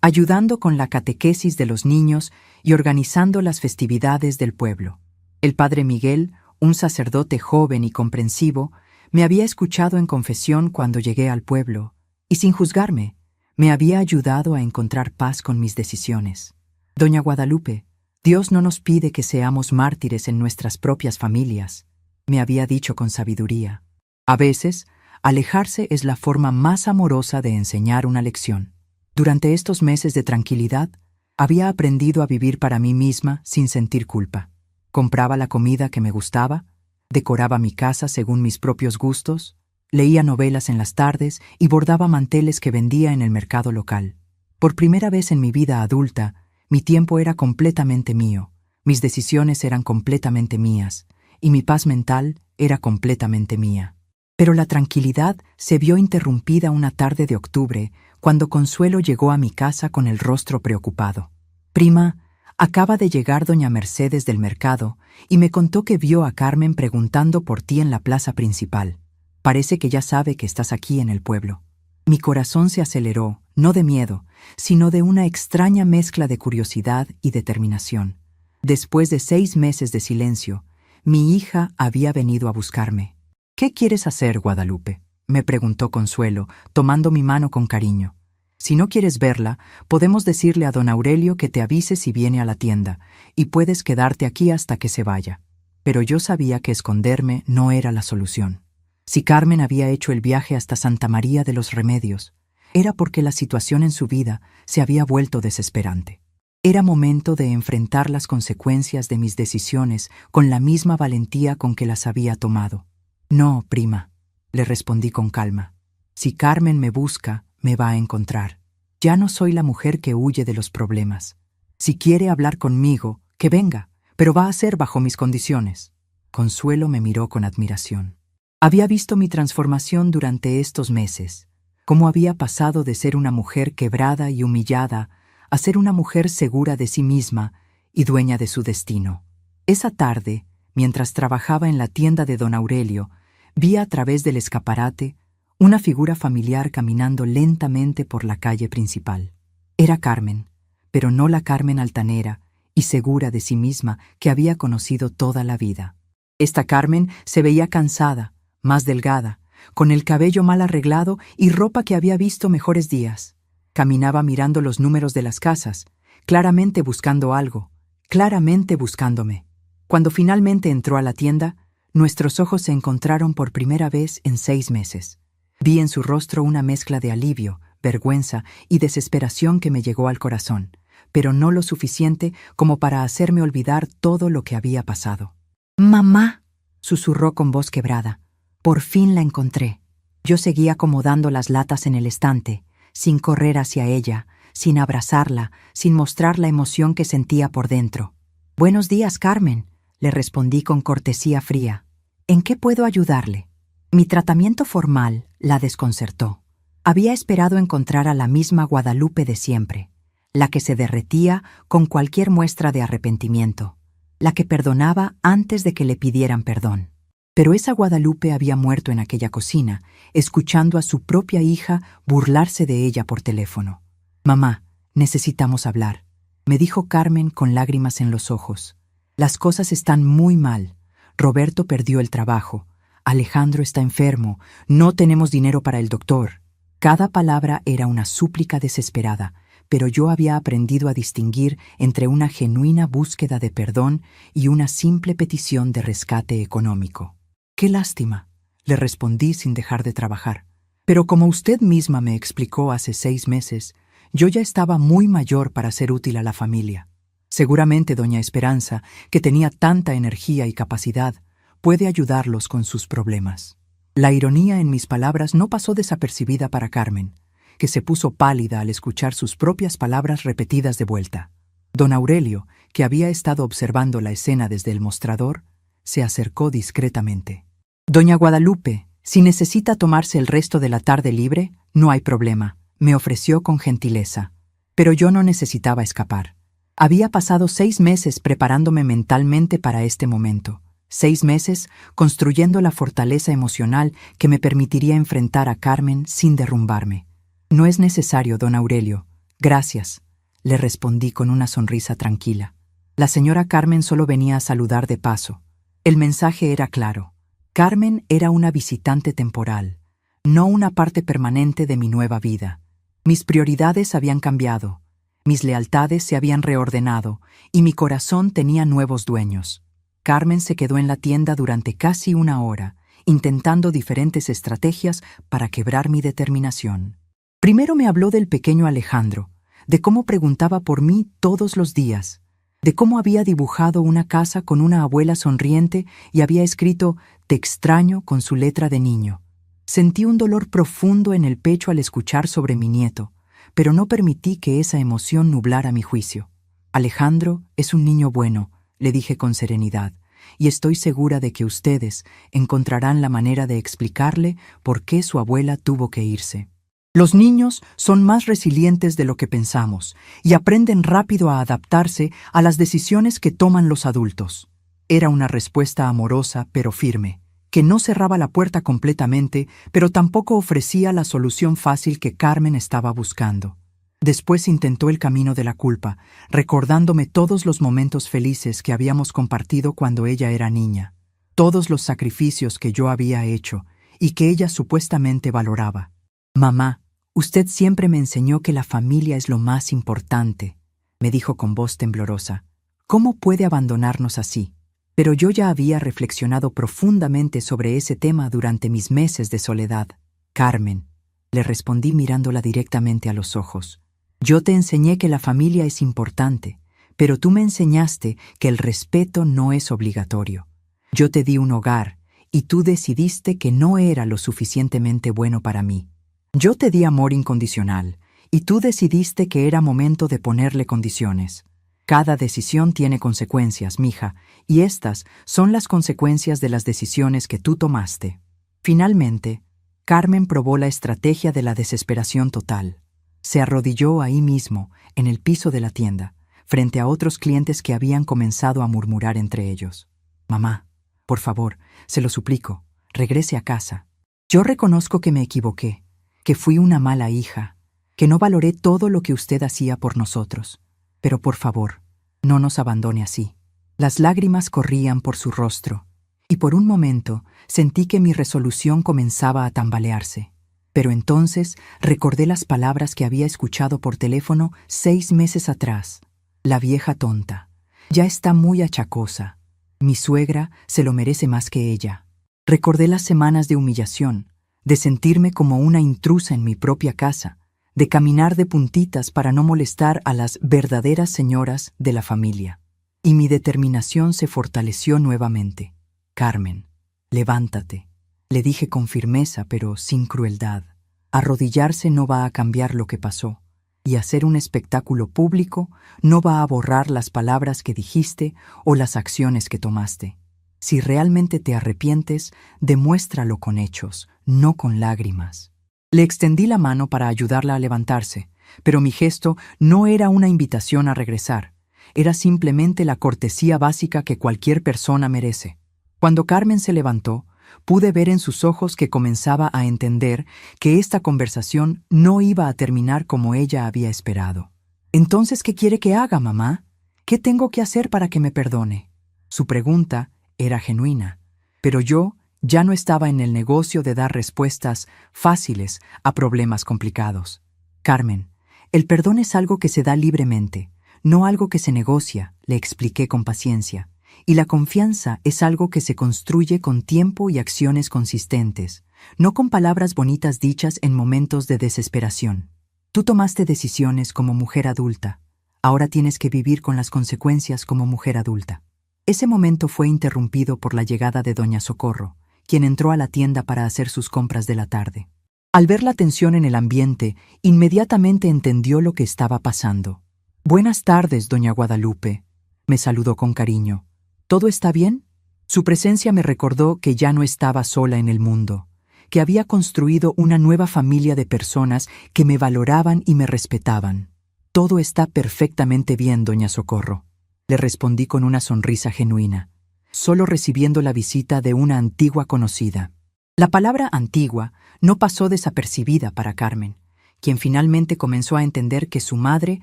ayudando con la catequesis de los niños y organizando las festividades del pueblo. El padre Miguel, un sacerdote joven y comprensivo, me había escuchado en confesión cuando llegué al pueblo, y sin juzgarme, me había ayudado a encontrar paz con mis decisiones. Doña Guadalupe, Dios no nos pide que seamos mártires en nuestras propias familias, me había dicho con sabiduría. A veces, alejarse es la forma más amorosa de enseñar una lección. Durante estos meses de tranquilidad, había aprendido a vivir para mí misma sin sentir culpa. Compraba la comida que me gustaba, decoraba mi casa según mis propios gustos, leía novelas en las tardes y bordaba manteles que vendía en el mercado local. Por primera vez en mi vida adulta, mi tiempo era completamente mío, mis decisiones eran completamente mías, y mi paz mental era completamente mía. Pero la tranquilidad se vio interrumpida una tarde de octubre, cuando Consuelo llegó a mi casa con el rostro preocupado. «Prima, Acaba de llegar doña Mercedes del mercado y me contó que vio a Carmen preguntando por ti en la plaza principal. Parece que ya sabe que estás aquí en el pueblo. Mi corazón se aceleró, no de miedo, sino de una extraña mezcla de curiosidad y determinación. Después de 6 meses de silencio, mi hija había venido a buscarme. «¿Qué quieres hacer, Guadalupe?», me preguntó Consuelo, tomando mi mano con cariño. «Si no quieres verla, podemos decirle a don Aurelio que te avise si viene a la tienda, y puedes quedarte aquí hasta que se vaya». Pero yo sabía que esconderme no era la solución. Si Carmen había hecho el viaje hasta Santa María de los Remedios, era porque la situación en su vida se había vuelto desesperante. Era momento de enfrentar las consecuencias de mis decisiones con la misma valentía con que las había tomado. «No, prima», le respondí con calma. «Si Carmen me busca, me va a encontrar. Ya no soy la mujer que huye de los problemas. Si quiere hablar conmigo, que venga, pero va a ser bajo mis condiciones». Consuelo me miró con admiración. Había visto mi transformación durante estos meses, cómo había pasado de ser una mujer quebrada y humillada a ser una mujer segura de sí misma y dueña de su destino. Esa tarde, mientras trabajaba en la tienda de don Aurelio, vi a través del escaparate una figura familiar caminando lentamente por la calle principal. Era Carmen, pero no la Carmen altanera y segura de sí misma que había conocido toda la vida. Esta Carmen se veía cansada, más delgada, con el cabello mal arreglado y ropa que había visto mejores días. Caminaba mirando los números de las casas, claramente buscando algo, claramente buscándome. Cuando finalmente entró a la tienda, nuestros ojos se encontraron por primera vez en 6 meses. Vi en su rostro una mezcla de alivio, vergüenza y desesperación que me llegó al corazón, pero no lo suficiente como para hacerme olvidar todo lo que había pasado. «Mamá», susurró con voz quebrada. «Por fin la encontré». Yo seguía acomodando las latas en el estante, sin correr hacia ella, sin abrazarla, sin mostrar la emoción que sentía por dentro. «Buenos días, Carmen», le respondí con cortesía fría. «¿En qué puedo ayudarle?». Mi tratamiento formal la desconcertó. Había esperado encontrar a la misma Guadalupe de siempre, la que se derretía con cualquier muestra de arrepentimiento, la que perdonaba antes de que le pidieran perdón. Pero esa Guadalupe había muerto en aquella cocina, escuchando a su propia hija burlarse de ella por teléfono. «Mamá, necesitamos hablar», me dijo Carmen con lágrimas en los ojos. «Las cosas están muy mal. Roberto perdió el trabajo. Alejandro está enfermo. No tenemos dinero para el doctor». Cada palabra era una súplica desesperada, pero yo había aprendido a distinguir entre una genuina búsqueda de perdón y una simple petición de rescate económico. «Qué lástima», le respondí sin dejar de trabajar. «Pero como usted misma me explicó hace 6 meses, yo ya estaba muy mayor para ser útil a la familia. Seguramente doña Esperanza, que tenía tanta energía y capacidad, puede ayudarlos con sus problemas». La ironía en mis palabras no pasó desapercibida para Carmen, que se puso pálida al escuchar sus propias palabras repetidas de vuelta. Don Aurelio, que había estado observando la escena desde el mostrador, se acercó discretamente. «Doña Guadalupe, si necesita tomarse el resto de la tarde libre, no hay problema», me ofreció con gentileza. Pero yo no necesitaba escapar. Había pasado 6 meses preparándome mentalmente para este momento. 6 meses construyendo la fortaleza emocional que me permitiría enfrentar a Carmen sin derrumbarme. «No es necesario, don Aurelio. Gracias», le respondí con una sonrisa tranquila. La señora Carmen solo venía a saludar de paso. El mensaje era claro. Carmen era una visitante temporal, no una parte permanente de mi nueva vida. Mis prioridades habían cambiado, mis lealtades se habían reordenado y mi corazón tenía nuevos dueños. Carmen se quedó en la tienda durante casi 1 hora, intentando diferentes estrategias para quebrar mi determinación. Primero me habló del pequeño Alejandro, de cómo preguntaba por mí todos los días, de cómo había dibujado una casa con una abuela sonriente y había escrito «Te extraño» con su letra de niño. Sentí un dolor profundo en el pecho al escuchar sobre mi nieto, pero no permití que esa emoción nublara mi juicio. «Alejandro es un niño bueno», le dije con serenidad, «y estoy segura de que ustedes encontrarán la manera de explicarle por qué su abuela tuvo que irse». Los niños son más resilientes de lo que pensamos y aprenden rápido a adaptarse a las decisiones que toman los adultos. Era una respuesta amorosa pero firme, que no cerraba la puerta completamente, pero tampoco ofrecía la solución fácil que Carmen estaba buscando. Después intentó el camino de la culpa, recordándome todos los momentos felices que habíamos compartido cuando ella era niña, todos los sacrificios que yo había hecho y que ella supuestamente valoraba. «Mamá, usted siempre me enseñó que la familia es lo más importante», me dijo con voz temblorosa. «¿Cómo puede abandonarnos así?» Pero yo ya había reflexionado profundamente sobre ese tema durante mis meses de soledad. «Carmen», le respondí mirándola directamente a los ojos, «yo te enseñé que la familia es importante, pero tú me enseñaste que el respeto no es obligatorio. Yo te di un hogar, y tú decidiste que no era lo suficientemente bueno para mí. Yo te di amor incondicional, y tú decidiste que era momento de ponerle condiciones. Cada decisión tiene consecuencias, mija, y estas son las consecuencias de las decisiones que tú tomaste». Finalmente, Carmen probó la estrategia de la desesperación total. Se arrodilló ahí mismo, en el piso de la tienda, frente a otros clientes que habían comenzado a murmurar entre ellos. «Mamá, por favor, se lo suplico, regrese a casa. Yo reconozco que me equivoqué, que fui una mala hija, que no valoré todo lo que usted hacía por nosotros. Pero por favor, no nos abandone así». Las lágrimas corrían por su rostro, y por un momento sentí que mi resolución comenzaba a tambalearse. Pero entonces recordé las palabras que había escuchado por teléfono 6 meses atrás. «La vieja tonta. Ya está muy achacosa. Mi suegra se lo merece más que ella». Recordé las semanas de humillación, de sentirme como una intrusa en mi propia casa, de caminar de puntitas para no molestar a las verdaderas señoras de la familia. Y mi determinación se fortaleció nuevamente. «Carmen, levántate», le dije con firmeza pero sin crueldad. «Arrodillarse no va a cambiar lo que pasó, y hacer un espectáculo público no va a borrar las palabras que dijiste o las acciones que tomaste. Si realmente te arrepientes, demuéstralo con hechos, no con lágrimas». Le extendí la mano para ayudarla a levantarse, pero mi gesto no era una invitación a regresar. Era simplemente la cortesía básica que cualquier persona merece. Cuando Carmen se levantó, pude ver en sus ojos que comenzaba a entender que esta conversación no iba a terminar como ella había esperado. «¿Entonces qué quiere que haga, mamá? ¿Qué tengo que hacer para que me perdone?». Su pregunta era genuina, pero yo ya no estaba en el negocio de dar respuestas fáciles a problemas complicados. «Carmen, el perdón es algo que se da libremente, no algo que se negocia», le expliqué con paciencia. «Y la confianza es algo que se construye con tiempo y acciones consistentes, no con palabras bonitas dichas en momentos de desesperación. Tú tomaste decisiones como mujer adulta. Ahora tienes que vivir con las consecuencias como mujer adulta». Ese momento fue interrumpido por la llegada de doña Socorro, quien entró a la tienda para hacer sus compras de la tarde. Al ver la tensión en el ambiente, inmediatamente entendió lo que estaba pasando. «Buenas tardes, doña Guadalupe», me saludó con cariño. «¿Todo está bien?». Su presencia me recordó que ya no estaba sola en el mundo, que había construido una nueva familia de personas que me valoraban y me respetaban. «Todo está perfectamente bien, doña Socorro», le respondí con una sonrisa genuina, solo recibiendo la visita de una antigua conocida. La palabra antigua no pasó desapercibida para Carmen, quien finalmente comenzó a entender que su madre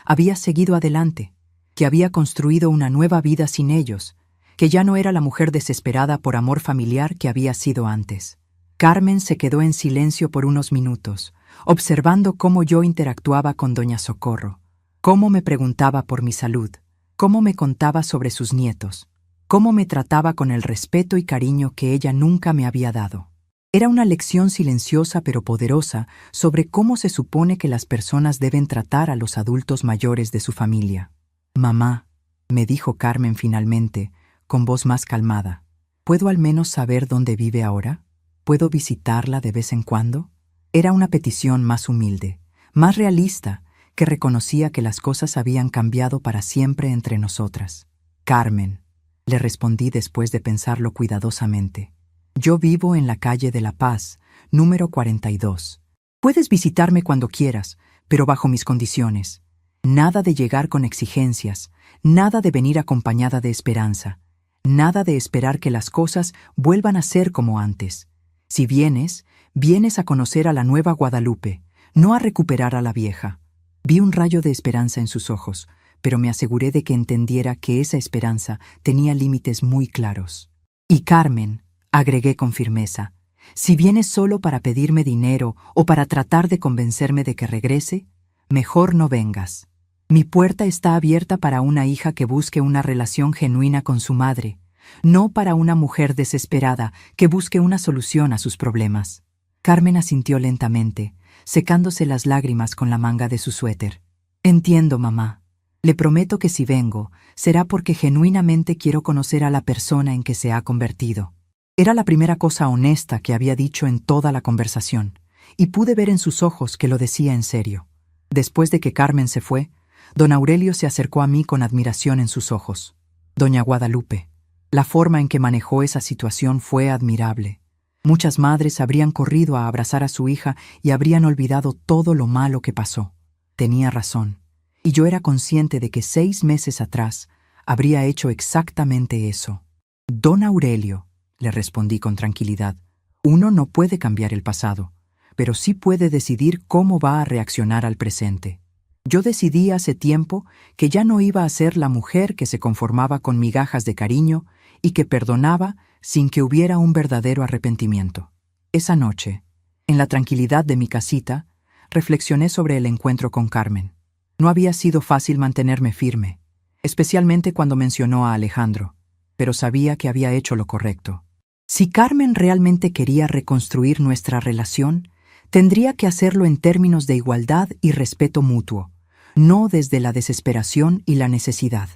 había seguido adelante, que había construido una nueva vida sin ellos, que ya no era la mujer desesperada por amor familiar que había sido antes. Carmen se quedó en silencio por unos minutos, observando cómo yo interactuaba con doña Socorro, cómo me preguntaba por mi salud, cómo me contaba sobre sus nietos, cómo me trataba con el respeto y cariño que ella nunca me había dado. Era una lección silenciosa pero poderosa sobre cómo se supone que las personas deben tratar a los adultos mayores de su familia. «Mamá», me dijo Carmen finalmente, con voz más calmada, «¿puedo al menos saber dónde vive ahora? ¿Puedo visitarla de vez en cuando?». Era una petición más humilde, más realista, que reconocía que las cosas habían cambiado para siempre entre nosotras. «Carmen», le respondí después de pensarlo cuidadosamente, «yo vivo en la calle de La Paz, número 42. Puedes visitarme cuando quieras, pero bajo mis condiciones. Nada de llegar con exigencias, nada de venir acompañada de esperanza, nada de esperar que las cosas vuelvan a ser como antes. Si vienes, vienes a conocer a la nueva Guadalupe, no a recuperar a la vieja. Vi un rayo de esperanza en sus ojos, pero me aseguré de que entendiera que esa esperanza tenía límites muy claros. Y Carmen, agregué con firmeza, si vienes solo para pedirme dinero o para tratar de convencerme de que regrese, mejor no vengas. Mi puerta está abierta para una hija que busque una relación genuina con su madre, no para una mujer desesperada que busque una solución a sus problemas. Carmen asintió lentamente, secándose las lágrimas con la manga de su suéter. Entiendo, mamá. Le prometo que si vengo, será porque genuinamente quiero conocer a la persona en que se ha convertido. Era la primera cosa honesta que había dicho en toda la conversación, y pude ver en sus ojos que lo decía en serio. Después de que Carmen se fue, don Aurelio se acercó a mí con admiración en sus ojos. Doña Guadalupe, la forma en que manejó esa situación fue admirable. Muchas madres habrían corrido a abrazar a su hija y habrían olvidado todo lo malo que pasó. Tenía razón, y yo era consciente de que 6 meses atrás habría hecho exactamente eso. Don Aurelio, le respondí con tranquilidad, uno no puede cambiar el pasado, pero sí puede decidir cómo va a reaccionar al presente. Yo decidí hace tiempo que ya no iba a ser la mujer que se conformaba con migajas de cariño y que perdonaba sin que hubiera un verdadero arrepentimiento. Esa noche, en la tranquilidad de mi casita, reflexioné sobre el encuentro con Carmen. No había sido fácil mantenerme firme, especialmente cuando mencionó a Alejandro, pero sabía que había hecho lo correcto. Si Carmen realmente quería reconstruir nuestra relación, tendría que hacerlo en términos de igualdad y respeto mutuo, no desde la desesperación y la necesidad.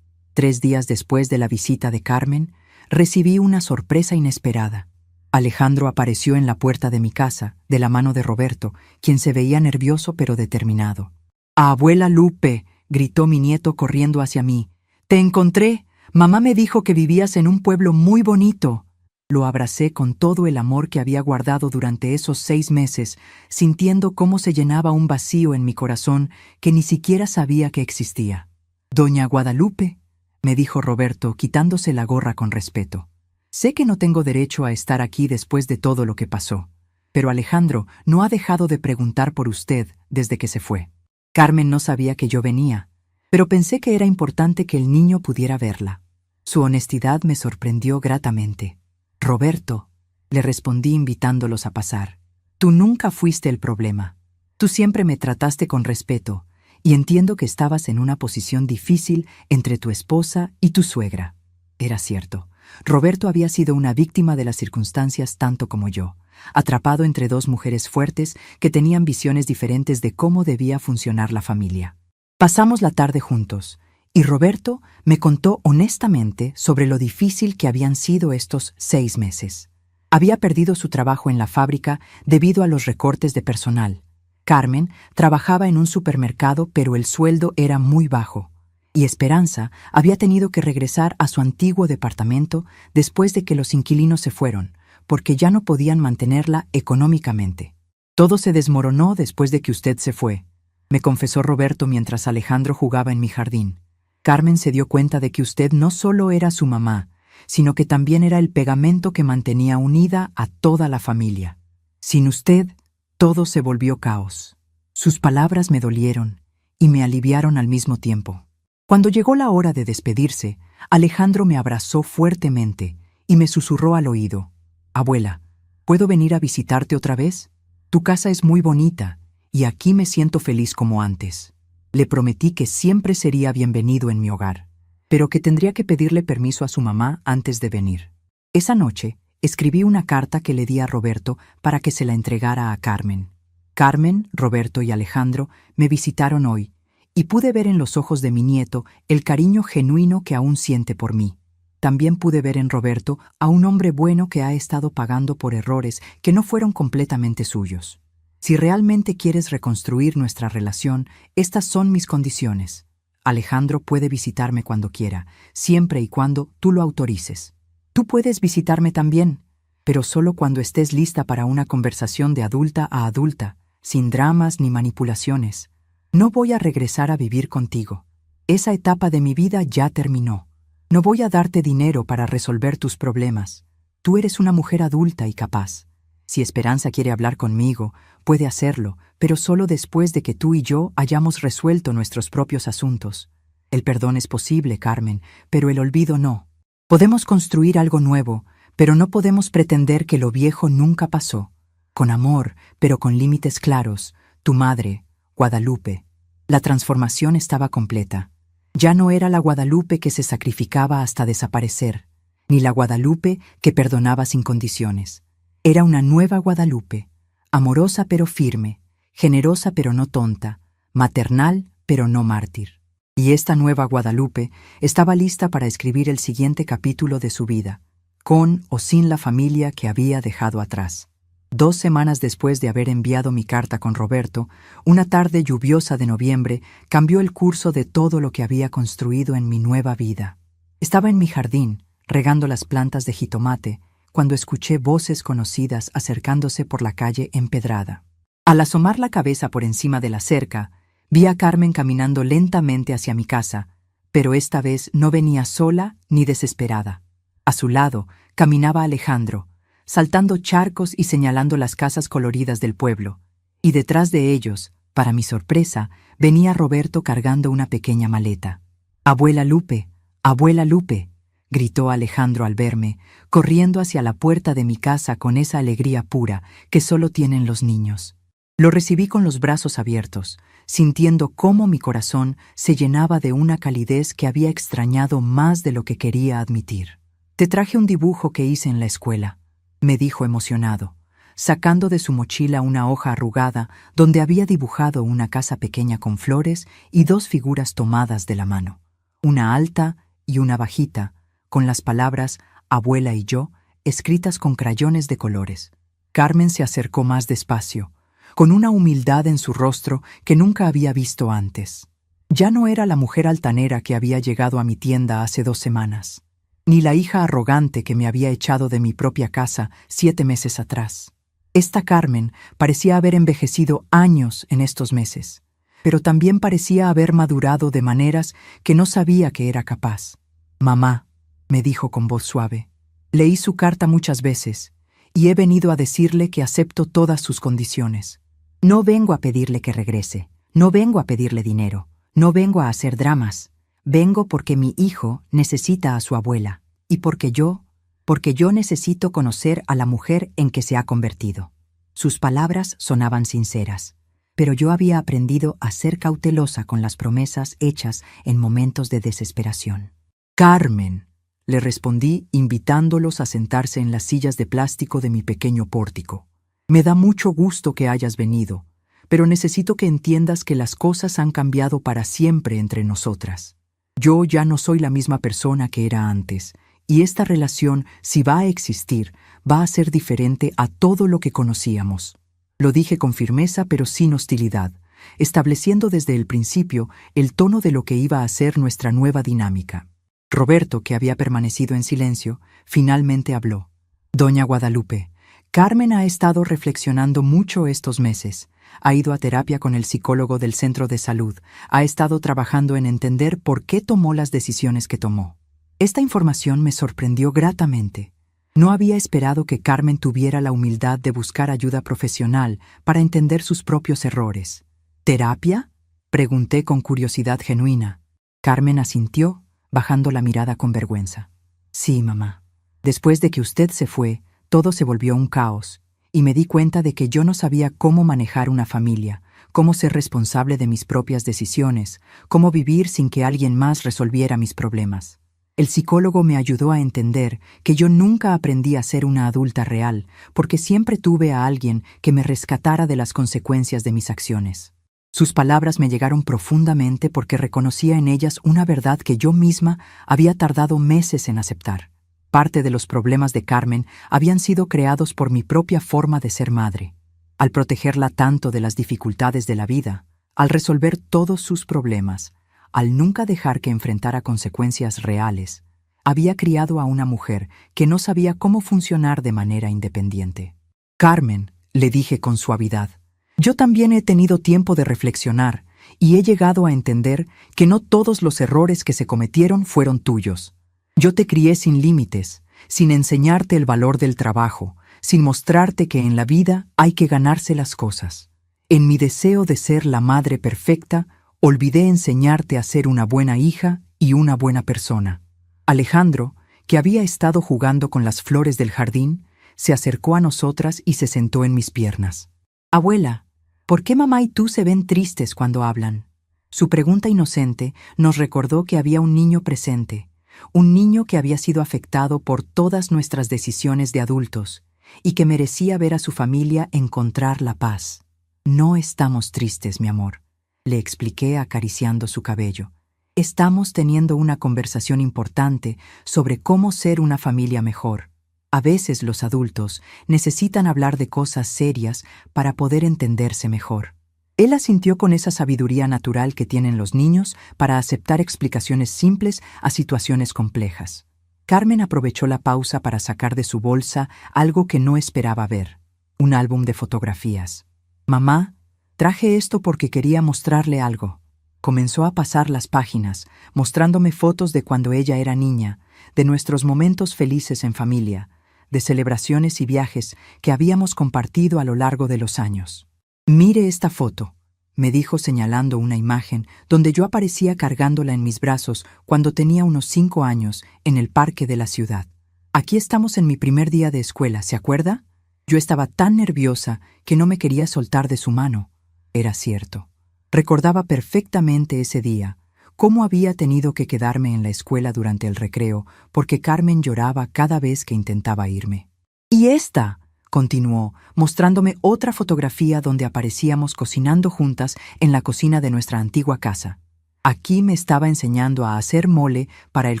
3 días después de la visita de Carmen, recibí una sorpresa inesperada. Alejandro apareció en la puerta de mi casa, de la mano de Roberto, quien se veía nervioso pero determinado. «Abuela Lupe», gritó mi nieto corriendo hacia mí. «Te encontré. Mamá me dijo que vivías en un pueblo muy bonito». Lo abracé con todo el amor que había guardado durante esos 6 meses, sintiendo cómo se llenaba un vacío en mi corazón que ni siquiera sabía que existía. «Doña Guadalupe», me dijo Roberto, quitándose la gorra con respeto. «Sé que no tengo derecho a estar aquí después de todo lo que pasó, pero Alejandro no ha dejado de preguntar por usted desde que se fue. Carmen no sabía que yo venía, pero pensé que era importante que el niño pudiera verla. Su honestidad me sorprendió gratamente. «Roberto», le respondí invitándolos a pasar, «tú nunca fuiste el problema. Tú siempre me trataste con respeto, y entiendo que estabas en una posición difícil entre tu esposa y tu suegra». Era cierto. Roberto había sido una víctima de las circunstancias tanto como yo, atrapado entre 2 mujeres fuertes que tenían visiones diferentes de cómo debía funcionar la familia. Pasamos la tarde juntos, y Roberto me contó honestamente sobre lo difícil que habían sido estos 6 meses. Había perdido su trabajo en la fábrica debido a los recortes de personal. Carmen trabajaba en un supermercado, pero el sueldo era muy bajo. Y Esperanza había tenido que regresar a su antiguo departamento después de que los inquilinos se fueron, porque ya no podían mantenerla económicamente. «Todo se desmoronó después de que usted se fue», me confesó Roberto mientras Alejandro jugaba en mi jardín. «Carmen se dio cuenta de que usted no solo era su mamá, sino que también era el pegamento que mantenía unida a toda la familia. Sin usted, todo se volvió caos». Sus palabras me dolieron y me aliviaron al mismo tiempo. Cuando llegó la hora de despedirse, Alejandro me abrazó fuertemente y me susurró al oído: «Abuela, ¿puedo venir a visitarte otra vez? Tu casa es muy bonita y aquí me siento feliz como antes». Le prometí que siempre sería bienvenido en mi hogar, pero que tendría que pedirle permiso a su mamá antes de venir. Esa noche, escribí una carta que le di a Roberto para que se la entregara a Carmen. Carmen, Roberto y Alejandro me visitaron hoy, y pude ver en los ojos de mi nieto el cariño genuino que aún siente por mí. También pude ver en Roberto a un hombre bueno que ha estado pagando por errores que no fueron completamente suyos. Si realmente quieres reconstruir nuestra relación, estas son mis condiciones. Alejandro puede visitarme cuando quiera, siempre y cuando tú lo autorices. Tú puedes visitarme también, pero solo cuando estés lista para una conversación de adulta a adulta, sin dramas ni manipulaciones. No voy a regresar a vivir contigo. Esa etapa de mi vida ya terminó. No voy a darte dinero para resolver tus problemas. Tú eres una mujer adulta y capaz. Si Esperanza quiere hablar conmigo, puede hacerlo, pero solo después de que tú y yo hayamos resuelto nuestros propios asuntos. El perdón es posible, Carmen, pero el olvido no. Podemos construir algo nuevo, pero no podemos pretender que lo viejo nunca pasó. Con amor, pero con límites claros, tu madre, Guadalupe. La transformación estaba completa. Ya no era la Guadalupe que se sacrificaba hasta desaparecer, ni la Guadalupe que perdonaba sin condiciones. Era una nueva Guadalupe, amorosa pero firme, generosa pero no tonta, maternal pero no mártir. Y esta nueva Guadalupe estaba lista para escribir el siguiente capítulo de su vida, con o sin la familia que había dejado atrás. 2 semanas después de haber enviado mi carta con Roberto, una tarde lluviosa de noviembre cambió el curso de todo lo que había construido en mi nueva vida. Estaba en mi jardín, regando las plantas de jitomate, cuando escuché voces conocidas acercándose por la calle empedrada. Al asomar la cabeza por encima de la cerca, vi a Carmen caminando lentamente hacia mi casa, pero esta vez no venía sola ni desesperada. A su lado caminaba Alejandro, saltando charcos y señalando las casas coloridas del pueblo, y detrás de ellos, para mi sorpresa, venía Roberto cargando una pequeña maleta. «Abuela Lupe, abuela Lupe», gritó Alejandro al verme, corriendo hacia la puerta de mi casa con esa alegría pura que solo tienen los niños. Lo recibí con los brazos abiertos, sintiendo cómo mi corazón se llenaba de una calidez que había extrañado más de lo que quería admitir. «Te traje un dibujo que hice en la escuela», me dijo emocionado, sacando de su mochila una hoja arrugada donde había dibujado una casa pequeña con flores y 2 figuras tomadas de la mano, una alta y una bajita, con las palabras «abuela» y «yo» escritas con crayones de colores. Carmen se acercó más despacio, con una humildad en su rostro que nunca había visto antes. Ya no era la mujer altanera que había llegado a mi tienda hace 2 semanas. Ni la hija arrogante que me había echado de mi propia casa 7 meses atrás. Esta Carmen parecía haber envejecido años en estos meses, pero también parecía haber madurado de maneras que no sabía que era capaz. «Mamá», me dijo con voz suave, «leí su carta muchas veces y he venido a decirle que acepto todas sus condiciones. No vengo a pedirle que regrese, no vengo a pedirle dinero, no vengo a hacer dramas. Vengo porque mi hijo necesita a su abuela y porque yo necesito conocer a la mujer en que se ha convertido». Sus palabras sonaban sinceras, pero yo había aprendido a ser cautelosa con las promesas hechas en momentos de desesperación. «Carmen», le respondí invitándolos a sentarse en las sillas de plástico de mi pequeño pórtico. «Me da mucho gusto que hayas venido, pero necesito que entiendas que las cosas han cambiado para siempre entre nosotras. Yo ya no soy la misma persona que era antes, y esta relación, si va a existir, va a ser diferente a todo lo que conocíamos». Lo dije con firmeza pero sin hostilidad, estableciendo desde el principio el tono de lo que iba a ser nuestra nueva dinámica. Roberto, que había permanecido en silencio, finalmente habló. «Doña Guadalupe, Carmen ha estado reflexionando mucho estos meses. Ha ido a terapia con el psicólogo del centro de salud. Ha estado trabajando en entender por qué tomó las decisiones que tomó. Esta información me sorprendió gratamente. No había esperado que Carmen tuviera la humildad de buscar ayuda profesional para entender sus propios errores. ¿Terapia?», pregunté con curiosidad genuina. Carmen asintió, bajando la mirada con vergüenza. «Sí, mamá. Después de que usted se fue, todo se volvió un caos, y me di cuenta de que yo no sabía cómo manejar una familia, cómo ser responsable de mis propias decisiones, cómo vivir sin que alguien más resolviera mis problemas. El psicólogo me ayudó a entender que yo nunca aprendí a ser una adulta real, porque siempre tuve a alguien que me rescatara de las consecuencias de mis acciones. Sus palabras me llegaron profundamente porque reconocía en ellas una verdad que yo misma había tardado meses en aceptar. Parte de los problemas de Carmen habían sido creados por mi propia forma de ser madre. Al protegerla tanto de las dificultades de la vida, al resolver todos sus problemas, al nunca dejar que enfrentara consecuencias reales, había criado a una mujer que no sabía cómo funcionar de manera independiente. «Carmen», le dije con suavidad, Yo también he tenido tiempo de reflexionar y he llegado a entender que no todos los errores que se cometieron fueron tuyos. Yo te crié sin límites, sin enseñarte el valor del trabajo, sin mostrarte que en la vida hay que ganarse las cosas. En mi deseo de ser la madre perfecta, olvidé enseñarte a ser una buena hija y una buena persona. Alejandro, que había estado jugando con las flores del jardín, se acercó a nosotras y se sentó en mis piernas. Abuela, ¿por qué mamá y tú se ven tristes cuando hablan? Su pregunta inocente nos recordó que había un niño presente, un niño que había sido afectado por todas nuestras decisiones de adultos y que merecía ver a su familia encontrar la paz. No estamos tristes, mi amor, le expliqué acariciando su cabello. Estamos teniendo una conversación importante sobre cómo ser una familia mejor. A veces los adultos necesitan hablar de cosas serias para poder entenderse mejor. Él asintió con esa sabiduría natural que tienen los niños para aceptar explicaciones simples a situaciones complejas. Carmen aprovechó la pausa para sacar de su bolsa algo que no esperaba ver: un álbum de fotografías. «Mamá, traje esto porque quería mostrarle algo». Comenzó a pasar las páginas, mostrándome fotos de cuando ella era niña, de nuestros momentos felices en familia, de celebraciones y viajes que habíamos compartido a lo largo de los años. «Mire esta foto», me dijo señalando una imagen donde yo aparecía cargándola en mis brazos cuando tenía unos 5 años en el parque de la ciudad. «Aquí estamos en mi primer día de escuela, ¿se acuerda?» Yo estaba tan nerviosa que no me quería soltar de su mano. Era cierto. Recordaba perfectamente ese día, cómo había tenido que quedarme en la escuela durante el recreo porque Carmen lloraba cada vez que intentaba irme. «Y esta», continuó, mostrándome otra fotografía donde aparecíamos cocinando juntas en la cocina de nuestra antigua casa. Aquí me estaba enseñando a hacer mole para el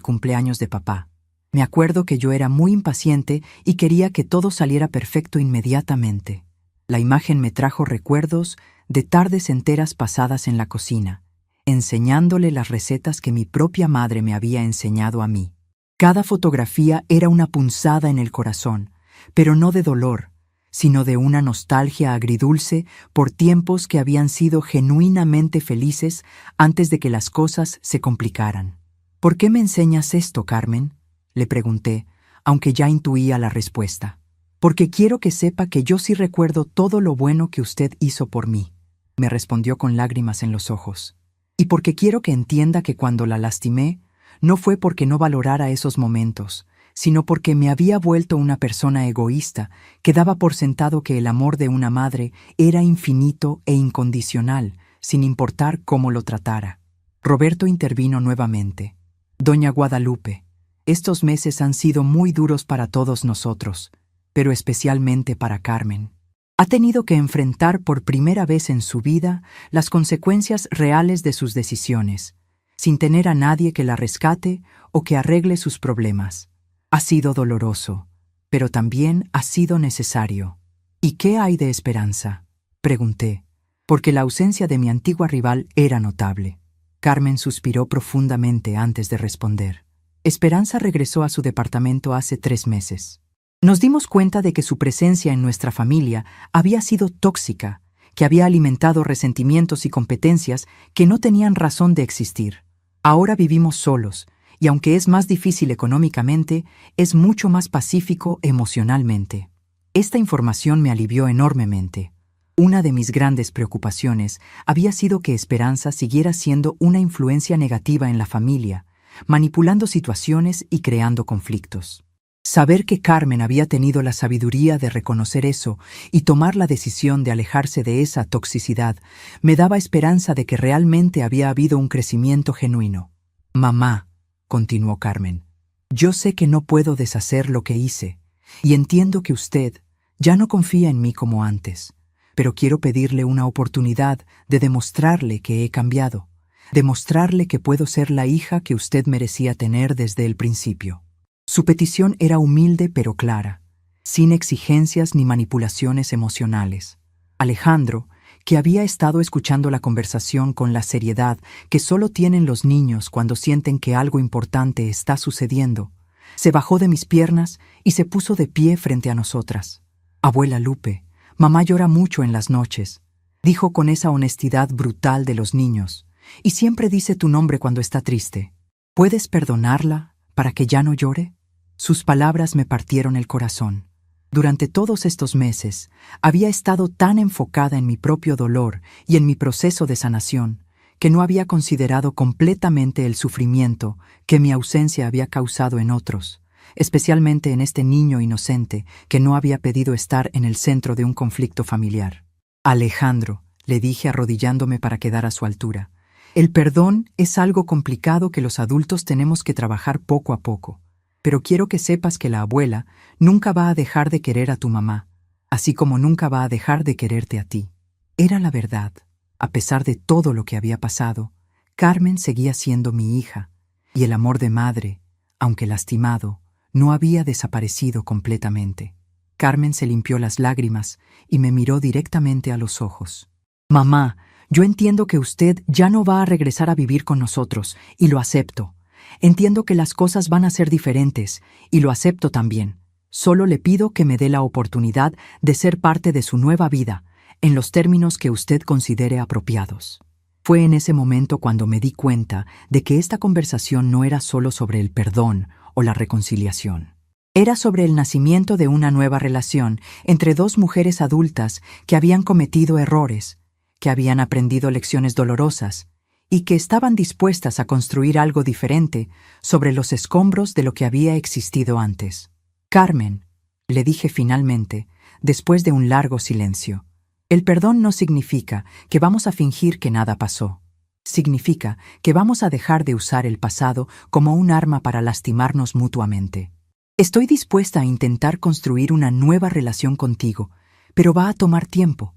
cumpleaños de papá. Me acuerdo que yo era muy impaciente y quería que todo saliera perfecto inmediatamente. La imagen me trajo recuerdos de tardes enteras pasadas en la cocina, enseñándole las recetas que mi propia madre me había enseñado a mí. Cada fotografía era una punzada en el corazón, pero no de dolor, sino de una nostalgia agridulce por tiempos que habían sido genuinamente felices antes de que las cosas se complicaran. «¿Por qué me enseñas esto, Carmen?», le pregunté, aunque ya intuía la respuesta. «Porque quiero que sepa que yo sí recuerdo todo lo bueno que usted hizo por mí», me respondió con lágrimas en los ojos. «Y porque quiero que entienda que cuando la lastimé, no fue porque no valorara esos momentos, sino porque me había vuelto una persona egoísta que daba por sentado que el amor de una madre era infinito e incondicional, sin importar cómo lo tratara». Roberto intervino nuevamente. «Doña Guadalupe, estos meses han sido muy duros para todos nosotros, pero especialmente para Carmen. Ha tenido que enfrentar por primera vez en su vida las consecuencias reales de sus decisiones, sin tener a nadie que la rescate o que arregle sus problemas. Ha sido doloroso, pero también ha sido necesario». «¿Y qué hay de Esperanza?», pregunté, porque la ausencia de mi antigua rival era notable. Carmen suspiró profundamente antes de responder. Esperanza regresó a su departamento hace 3 meses. Nos dimos cuenta de que su presencia en nuestra familia había sido tóxica, que había alimentado resentimientos y competencias que no tenían razón de existir. Ahora vivimos solos, y aunque es más difícil económicamente, es mucho más pacífico emocionalmente. Esta información me alivió enormemente. Una de mis grandes preocupaciones había sido que Esperanza siguiera siendo una influencia negativa en la familia, manipulando situaciones y creando conflictos. Saber que Carmen había tenido la sabiduría de reconocer eso y tomar la decisión de alejarse de esa toxicidad me daba esperanza de que realmente había habido un crecimiento genuino. «Mamá», continuó Carmen, «yo sé que no puedo deshacer lo que hice, y entiendo que usted ya no confía en mí como antes, pero quiero pedirle una oportunidad de demostrarle que he cambiado, demostrarle que puedo ser la hija que usted merecía tener desde el principio». Su petición era humilde pero clara, sin exigencias ni manipulaciones emocionales. Alejandro, que había estado escuchando la conversación con la seriedad que solo tienen los niños cuando sienten que algo importante está sucediendo, se bajó de mis piernas y se puso de pie frente a nosotras. «Abuela Lupe, mamá llora mucho en las noches. dijo con esa honestidad brutal de los niños, y siempre dice tu nombre cuando está triste. ¿Puedes perdonarla para que ya no llore? Sus palabras me partieron el corazón. Durante todos estos meses, había estado tan enfocada en mi propio dolor y en mi proceso de sanación, que no había considerado completamente el sufrimiento que mi ausencia había causado en otros, especialmente en este niño inocente que no había pedido estar en el centro de un conflicto familiar. Alejandro, le dije arrodillándome para quedar a su altura, el perdón es algo complicado que los adultos tenemos que trabajar poco a poco, pero quiero que sepas que la abuela nunca va a dejar de querer a tu mamá, así como nunca va a dejar de quererte a ti. Era la verdad. A pesar de todo lo que había pasado, Carmen seguía siendo mi hija, y el amor de madre, aunque lastimado, no había desaparecido completamente. Carmen se limpió las lágrimas y me miró directamente a los ojos. Mamá, yo entiendo que usted ya no va a regresar a vivir con nosotros, y lo acepto. Entiendo que las cosas van a ser diferentes, y lo acepto también. Solo le pido que me dé la oportunidad de ser parte de su nueva vida, en los términos que usted considere apropiados. Fue en ese momento cuando me di cuenta de que esta conversación no era solo sobre el perdón o la reconciliación. Era sobre el nacimiento de una nueva relación entre dos mujeres adultas que habían cometido errores, que habían aprendido lecciones dolorosas y que estaban dispuestas a construir algo diferente sobre los escombros de lo que había existido antes. Carmen, le dije finalmente, después de un largo silencio, el perdón no significa que vamos a fingir que nada pasó. Significa que vamos a dejar de usar el pasado como un arma para lastimarnos mutuamente. Estoy dispuesta a intentar construir una nueva relación contigo, pero va a tomar tiempo,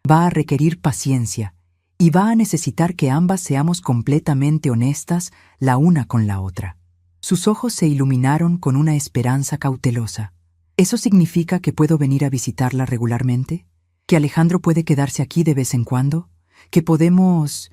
va a requerir paciencia y va a necesitar que ambas seamos completamente honestas la una con la otra. Sus ojos se iluminaron con una esperanza cautelosa. ¿Eso significa que puedo venir a visitarla regularmente? ¿Que Alejandro puede quedarse aquí de vez en cuando? ¿Que podemos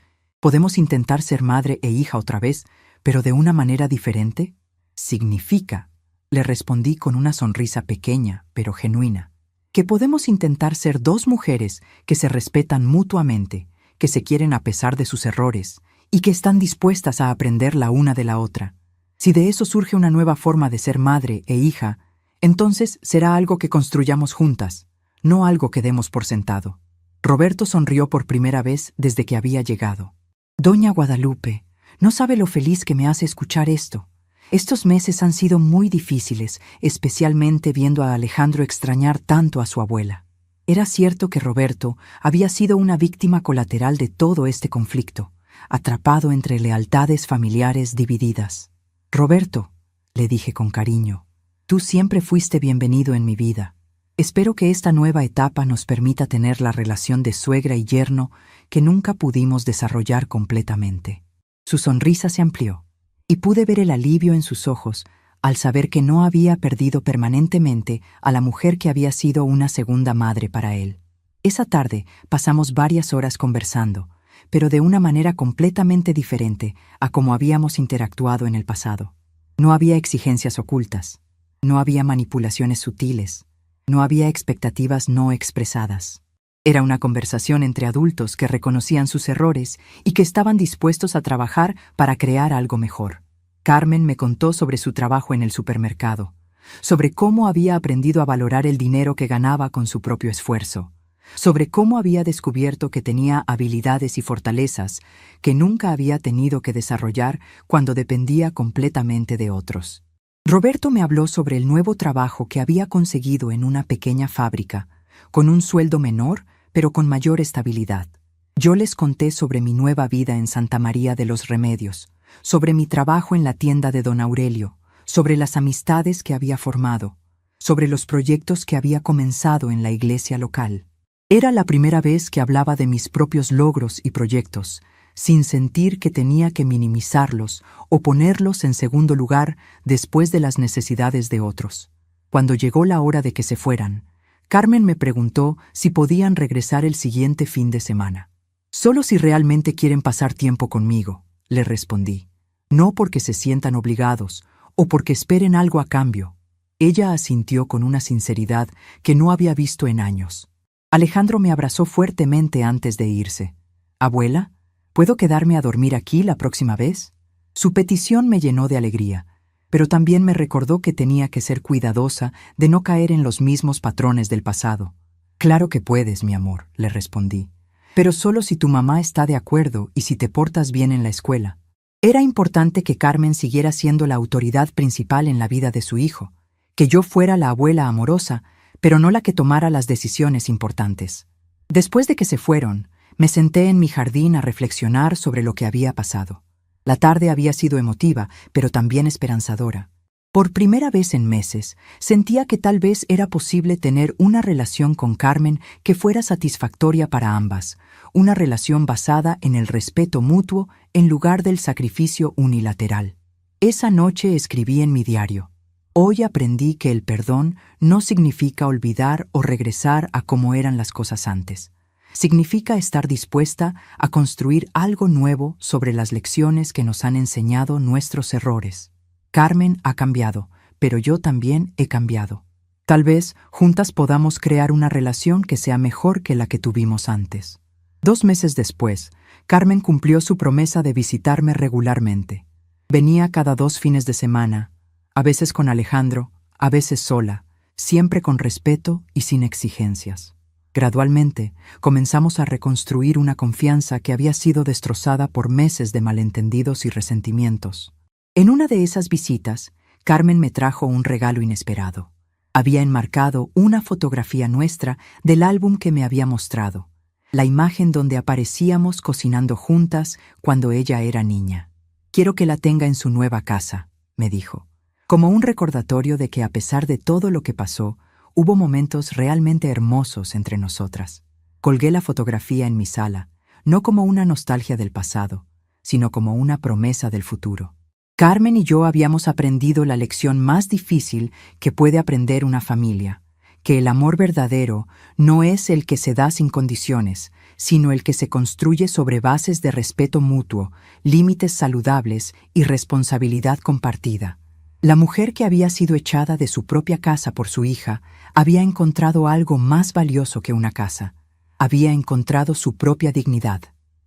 intentar ser madre e hija otra vez, pero de una manera diferente? Significa, le respondí con una sonrisa pequeña, pero genuina, que podemos intentar ser dos mujeres que se respetan mutuamente, que se quieren a pesar de sus errores y que están dispuestas a aprender la una de la otra. Si de eso surge una nueva forma de ser madre e hija, entonces será algo que construyamos juntas, no algo que demos por sentado. Roberto sonrió por primera vez desde que había llegado. Doña Guadalupe, no sabe lo feliz que me hace escuchar esto. Estos meses han sido muy difíciles, especialmente viendo a Alejandro extrañar tanto a su abuela. Era cierto que Roberto había sido una víctima colateral de todo este conflicto, atrapado entre lealtades familiares divididas. Roberto, le dije con cariño, tú siempre fuiste bienvenido en mi vida. Espero que esta nueva etapa nos permita tener la relación de suegra y yerno que nunca pudimos desarrollar completamente. Su sonrisa se amplió, y pude ver el alivio en sus ojos al saber que no había perdido permanentemente a la mujer que había sido una segunda madre para él. Esa tarde pasamos varias horas conversando, pero de una manera completamente diferente a como habíamos interactuado en el pasado. No había exigencias ocultas, no había manipulaciones sutiles, no había expectativas no expresadas. Era una conversación entre adultos que reconocían sus errores y que estaban dispuestos a trabajar para crear algo mejor. Carmen me contó sobre su trabajo en el supermercado, sobre cómo había aprendido a valorar el dinero que ganaba con su propio esfuerzo, sobre cómo había descubierto que tenía habilidades y fortalezas que nunca había tenido que desarrollar cuando dependía completamente de otros. Roberto me habló sobre el nuevo trabajo que había conseguido en una pequeña fábrica, con un sueldo menor, pero con mayor estabilidad. Yo les conté sobre mi nueva vida en Santa María de los Remedios, sobre mi trabajo en la tienda de don Aurelio, sobre las amistades que había formado, sobre los proyectos que había comenzado en la iglesia local. Era la primera vez que hablaba de mis propios logros y proyectos, sin sentir que tenía que minimizarlos o ponerlos en segundo lugar después de las necesidades de otros. Cuando llegó la hora de que se fueran, Carmen me preguntó si podían regresar el siguiente fin de semana. Solo si realmente quieren pasar tiempo conmigo, le respondí. No porque se sientan obligados o porque esperen algo a cambio. Ella asintió con una sinceridad que no había visto en años. Alejandro me abrazó fuertemente antes de irse. «Abuela, ¿puedo quedarme a dormir aquí la próxima vez?». Su petición me llenó de alegría, pero también me recordó que tenía que ser cuidadosa de no caer en los mismos patrones del pasado. «Claro que puedes, mi amor», le respondí, «pero solo si tu mamá está de acuerdo y si te portas bien en la escuela». Era importante que Carmen siguiera siendo la autoridad principal en la vida de su hijo, que yo fuera la abuela amorosa, pero no la que tomara las decisiones importantes. Después de que se fueron, me senté en mi jardín a reflexionar sobre lo que había pasado. La tarde había sido emotiva, pero también esperanzadora. Por primera vez en meses, sentía que tal vez era posible tener una relación con Carmen que fuera satisfactoria para ambas, una relación basada en el respeto mutuo en lugar del sacrificio unilateral. Esa noche escribí en mi diario: «Hoy aprendí que el perdón no significa olvidar o regresar a cómo eran las cosas antes. Significa estar dispuesta a construir algo nuevo sobre las lecciones que nos han enseñado nuestros errores. Carmen ha cambiado, pero yo también he cambiado. Tal vez juntas podamos crear una relación que sea mejor que la que tuvimos antes». 2 meses después, Carmen cumplió su promesa de visitarme regularmente. Venía cada 2 fines de semana, a veces con Alejandro, a veces sola, siempre con respeto y sin exigencias. Gradualmente, comenzamos a reconstruir una confianza que había sido destrozada por meses de malentendidos y resentimientos. En una de esas visitas, Carmen me trajo un regalo inesperado. Había enmarcado una fotografía nuestra del álbum que me había mostrado, la imagen donde aparecíamos cocinando juntas cuando ella era niña. «Quiero que la tenga en su nueva casa», me dijo, como un recordatorio de que a pesar de todo lo que pasó, hubo momentos realmente hermosos entre nosotras. Colgué la fotografía en mi sala, no como una nostalgia del pasado, sino como una promesa del futuro. Carmen y yo habíamos aprendido la lección más difícil que puede aprender una familia, que el amor verdadero no es el que se da sin condiciones, sino el que se construye sobre bases de respeto mutuo, límites saludables y responsabilidad compartida. La mujer que había sido echada de su propia casa por su hija había encontrado algo más valioso que una casa. Había encontrado su propia dignidad.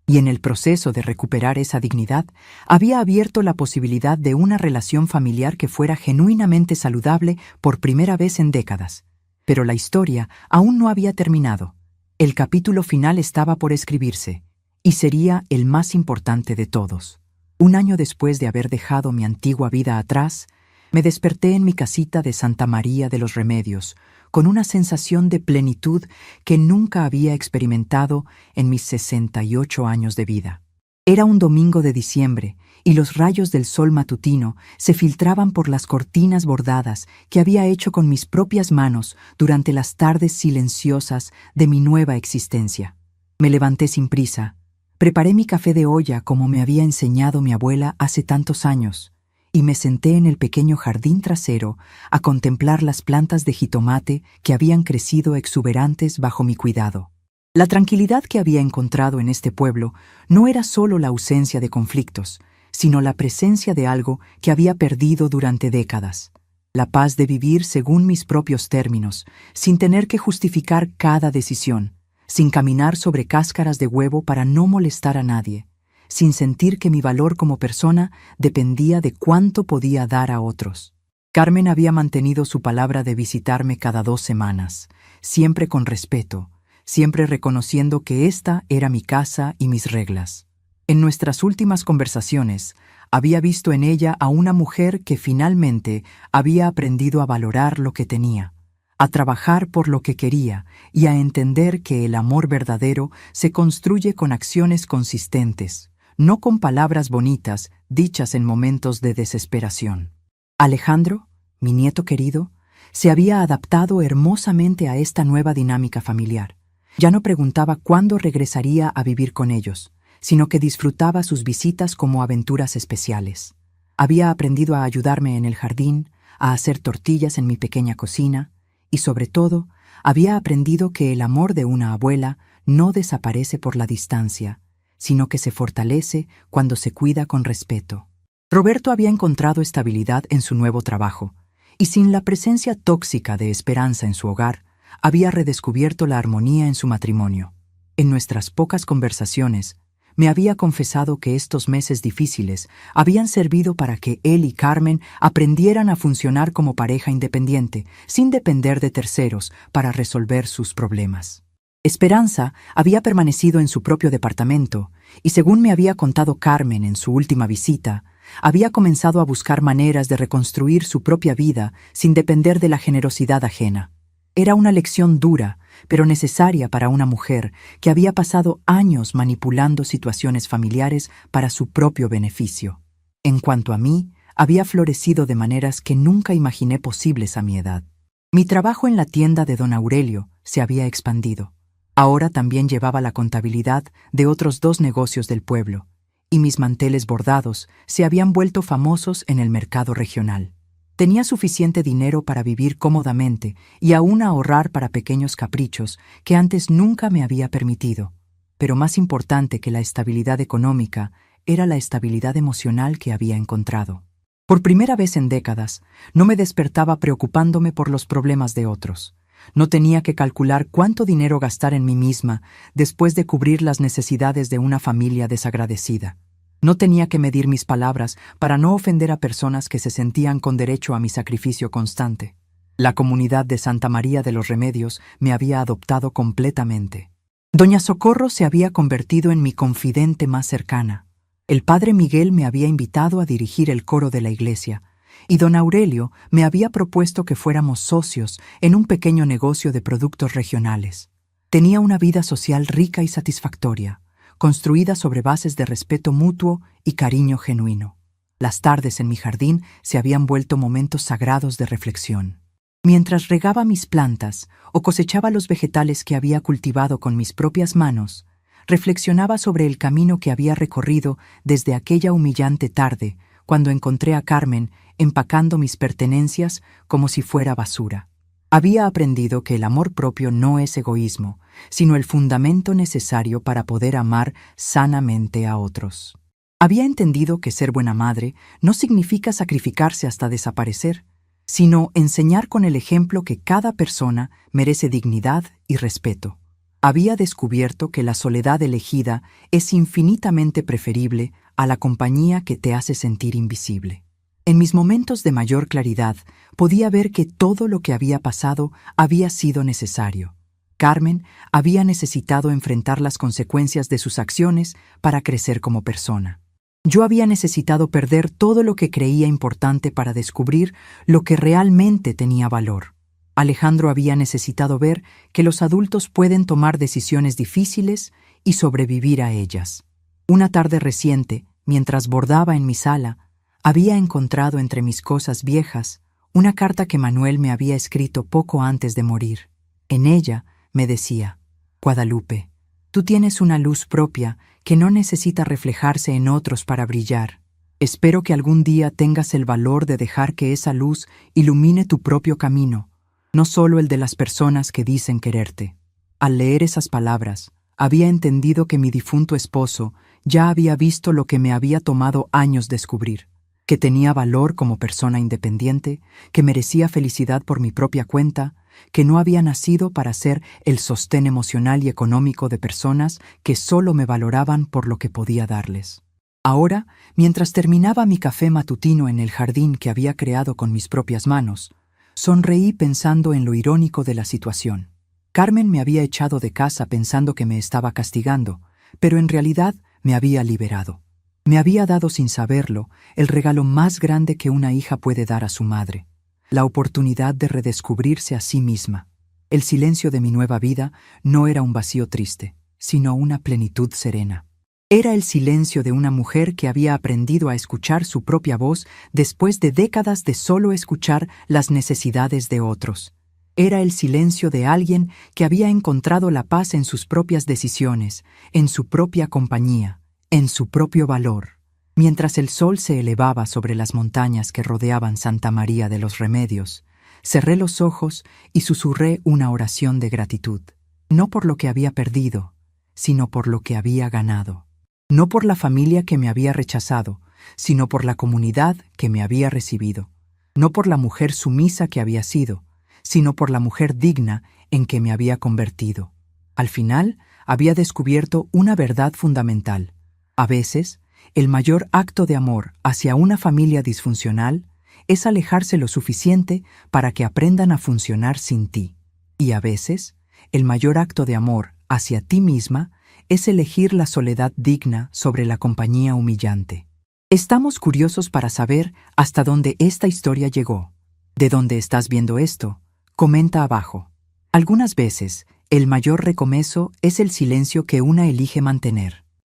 Y en el proceso de recuperar esa dignidad, había abierto la posibilidad de una relación familiar que fuera genuinamente saludable por primera vez en décadas. Pero la historia aún no había terminado. El capítulo final estaba por escribirse, y sería el más importante de todos. 1 año después de haber dejado mi antigua vida atrás, me desperté en mi casita de Santa María de los Remedios, con una sensación de plenitud que nunca había experimentado en mis 68 años de vida. Era un domingo de diciembre, y los rayos del sol matutino se filtraban por las cortinas bordadas que había hecho con mis propias manos durante las tardes silenciosas de mi nueva existencia. Me levanté sin prisa, preparé mi café de olla como me había enseñado mi abuela hace tantos años, y me senté en el pequeño jardín trasero a contemplar las plantas de jitomate que habían crecido exuberantes bajo mi cuidado. La tranquilidad que había encontrado en este pueblo no era solo la ausencia de conflictos, sino la presencia de algo que había perdido durante décadas. La paz de vivir según mis propios términos, sin tener que justificar cada decisión, sin caminar sobre cáscaras de huevo para no molestar a nadie, sin sentir que mi valor como persona dependía de cuánto podía dar a otros. Carmen había mantenido su palabra de visitarme cada 2 semanas, siempre con respeto, siempre reconociendo que esta era mi casa y mis reglas. En nuestras últimas conversaciones, había visto en ella a una mujer que finalmente había aprendido a valorar lo que tenía, a trabajar por lo que quería y a entender que el amor verdadero se construye con acciones consistentes, no con palabras bonitas dichas en momentos de desesperación. Alejandro, mi nieto querido, se había adaptado hermosamente a esta nueva dinámica familiar. Ya no preguntaba cuándo regresaría a vivir con ellos, sino que disfrutaba sus visitas como aventuras especiales. Había aprendido a ayudarme en el jardín, a hacer tortillas en mi pequeña cocina, y sobre todo, había aprendido que el amor de una abuela no desaparece por la distancia, sino que se fortalece cuando se cuida con respeto. Roberto había encontrado estabilidad en su nuevo trabajo, y sin la presencia tóxica de Esperanza en su hogar, había redescubierto la armonía en su matrimonio. En nuestras pocas conversaciones, me había confesado que estos meses difíciles habían servido para que él y Carmen aprendieran a funcionar como pareja independiente, sin depender de terceros, para resolver sus problemas. Esperanza había permanecido en su propio departamento y, según me había contado Carmen en su última visita, había comenzado a buscar maneras de reconstruir su propia vida sin depender de la generosidad ajena. Era una lección dura, pero necesaria para una mujer que había pasado años manipulando situaciones familiares para su propio beneficio. En cuanto a mí, había florecido de maneras que nunca imaginé posibles a mi edad. Mi trabajo en la tienda de don Aurelio se había expandido. Ahora también llevaba la contabilidad de otros 2 negocios del pueblo, y mis manteles bordados se habían vuelto famosos en el mercado regional. Tenía suficiente dinero para vivir cómodamente y aún ahorrar para pequeños caprichos que antes nunca me había permitido. Pero más importante que la estabilidad económica era la estabilidad emocional que había encontrado. Por primera vez en décadas, no me despertaba preocupándome por los problemas de otros. No tenía que calcular cuánto dinero gastar en mí misma después de cubrir las necesidades de una familia desagradecida. No tenía que medir mis palabras para no ofender a personas que se sentían con derecho a mi sacrificio constante. La comunidad de Santa María de los Remedios me había adoptado completamente. Doña Socorro se había convertido en mi confidente más cercana. El padre Miguel me había invitado a dirigir el coro de la iglesia, y don Aurelio me había propuesto que fuéramos socios en un pequeño negocio de productos regionales. Tenía una vida social rica y satisfactoria, construida sobre bases de respeto mutuo y cariño genuino. Las tardes en mi jardín se habían vuelto momentos sagrados de reflexión. Mientras regaba mis plantas o cosechaba los vegetales que había cultivado con mis propias manos, reflexionaba sobre el camino que había recorrido desde aquella humillante tarde, cuando encontré a Carmen empacando mis pertenencias como si fuera basura. Había aprendido que el amor propio no es egoísmo, sino el fundamento necesario para poder amar sanamente a otros. Había entendido que ser buena madre no significa sacrificarse hasta desaparecer, sino enseñar con el ejemplo que cada persona merece dignidad y respeto. Había descubierto que la soledad elegida es infinitamente preferible a la compañía que te hace sentir invisible. En mis momentos de mayor claridad, podía ver que todo lo que había pasado había sido necesario. Carmen había necesitado enfrentar las consecuencias de sus acciones para crecer como persona. Yo había necesitado perder todo lo que creía importante para descubrir lo que realmente tenía valor. Alejandro había necesitado ver que los adultos pueden tomar decisiones difíciles y sobrevivir a ellas. Una tarde reciente, mientras bordaba en mi sala, había encontrado entre mis cosas viejas una carta que Manuel me había escrito poco antes de morir. En ella me decía: Guadalupe, tú tienes una luz propia que no necesita reflejarse en otros para brillar. Espero que algún día tengas el valor de dejar que esa luz ilumine tu propio camino, no solo el de las personas que dicen quererte. Al leer esas palabras, había entendido que mi difunto esposo ya había visto lo que me había tomado años descubrir, que tenía valor como persona independiente, que merecía felicidad por mi propia cuenta, que no había nacido para ser el sostén emocional y económico de personas que solo me valoraban por lo que podía darles. Ahora, mientras terminaba mi café matutino en el jardín que había creado con mis propias manos, sonreí pensando en lo irónico de la situación. Carmen me había echado de casa pensando que me estaba castigando, pero en realidad me había liberado. Me había dado sin saberlo el regalo más grande que una hija puede dar a su madre, la oportunidad de redescubrirse a sí misma. El silencio de mi nueva vida no era un vacío triste, sino una plenitud serena. Era el silencio de una mujer que había aprendido a escuchar su propia voz después de décadas de solo escuchar las necesidades de otros. Era el silencio de alguien que había encontrado la paz en sus propias decisiones, en su propia compañía, en su propio valor. Mientras el sol se elevaba sobre las montañas que rodeaban Santa María de los Remedios, cerré los ojos y susurré una oración de gratitud, no por lo que había perdido, sino por lo que había ganado. No por la familia que me había rechazado, sino por la comunidad que me había recibido. No por la mujer sumisa que había sido, sino por la mujer digna en que me había convertido. Al final, había descubierto una verdad fundamental. A veces, el mayor acto de amor hacia una familia disfuncional es alejarse lo suficiente para que aprendan a funcionar sin ti. Y a veces, el mayor acto de amor hacia ti misma es elegir la soledad digna sobre la compañía humillante. Estamos curiosos para saber hasta dónde esta historia llegó. ¿De dónde estás viendo esto? Comenta abajo. Algunas veces, el mayor recomezo es el silencio que una elige mantener.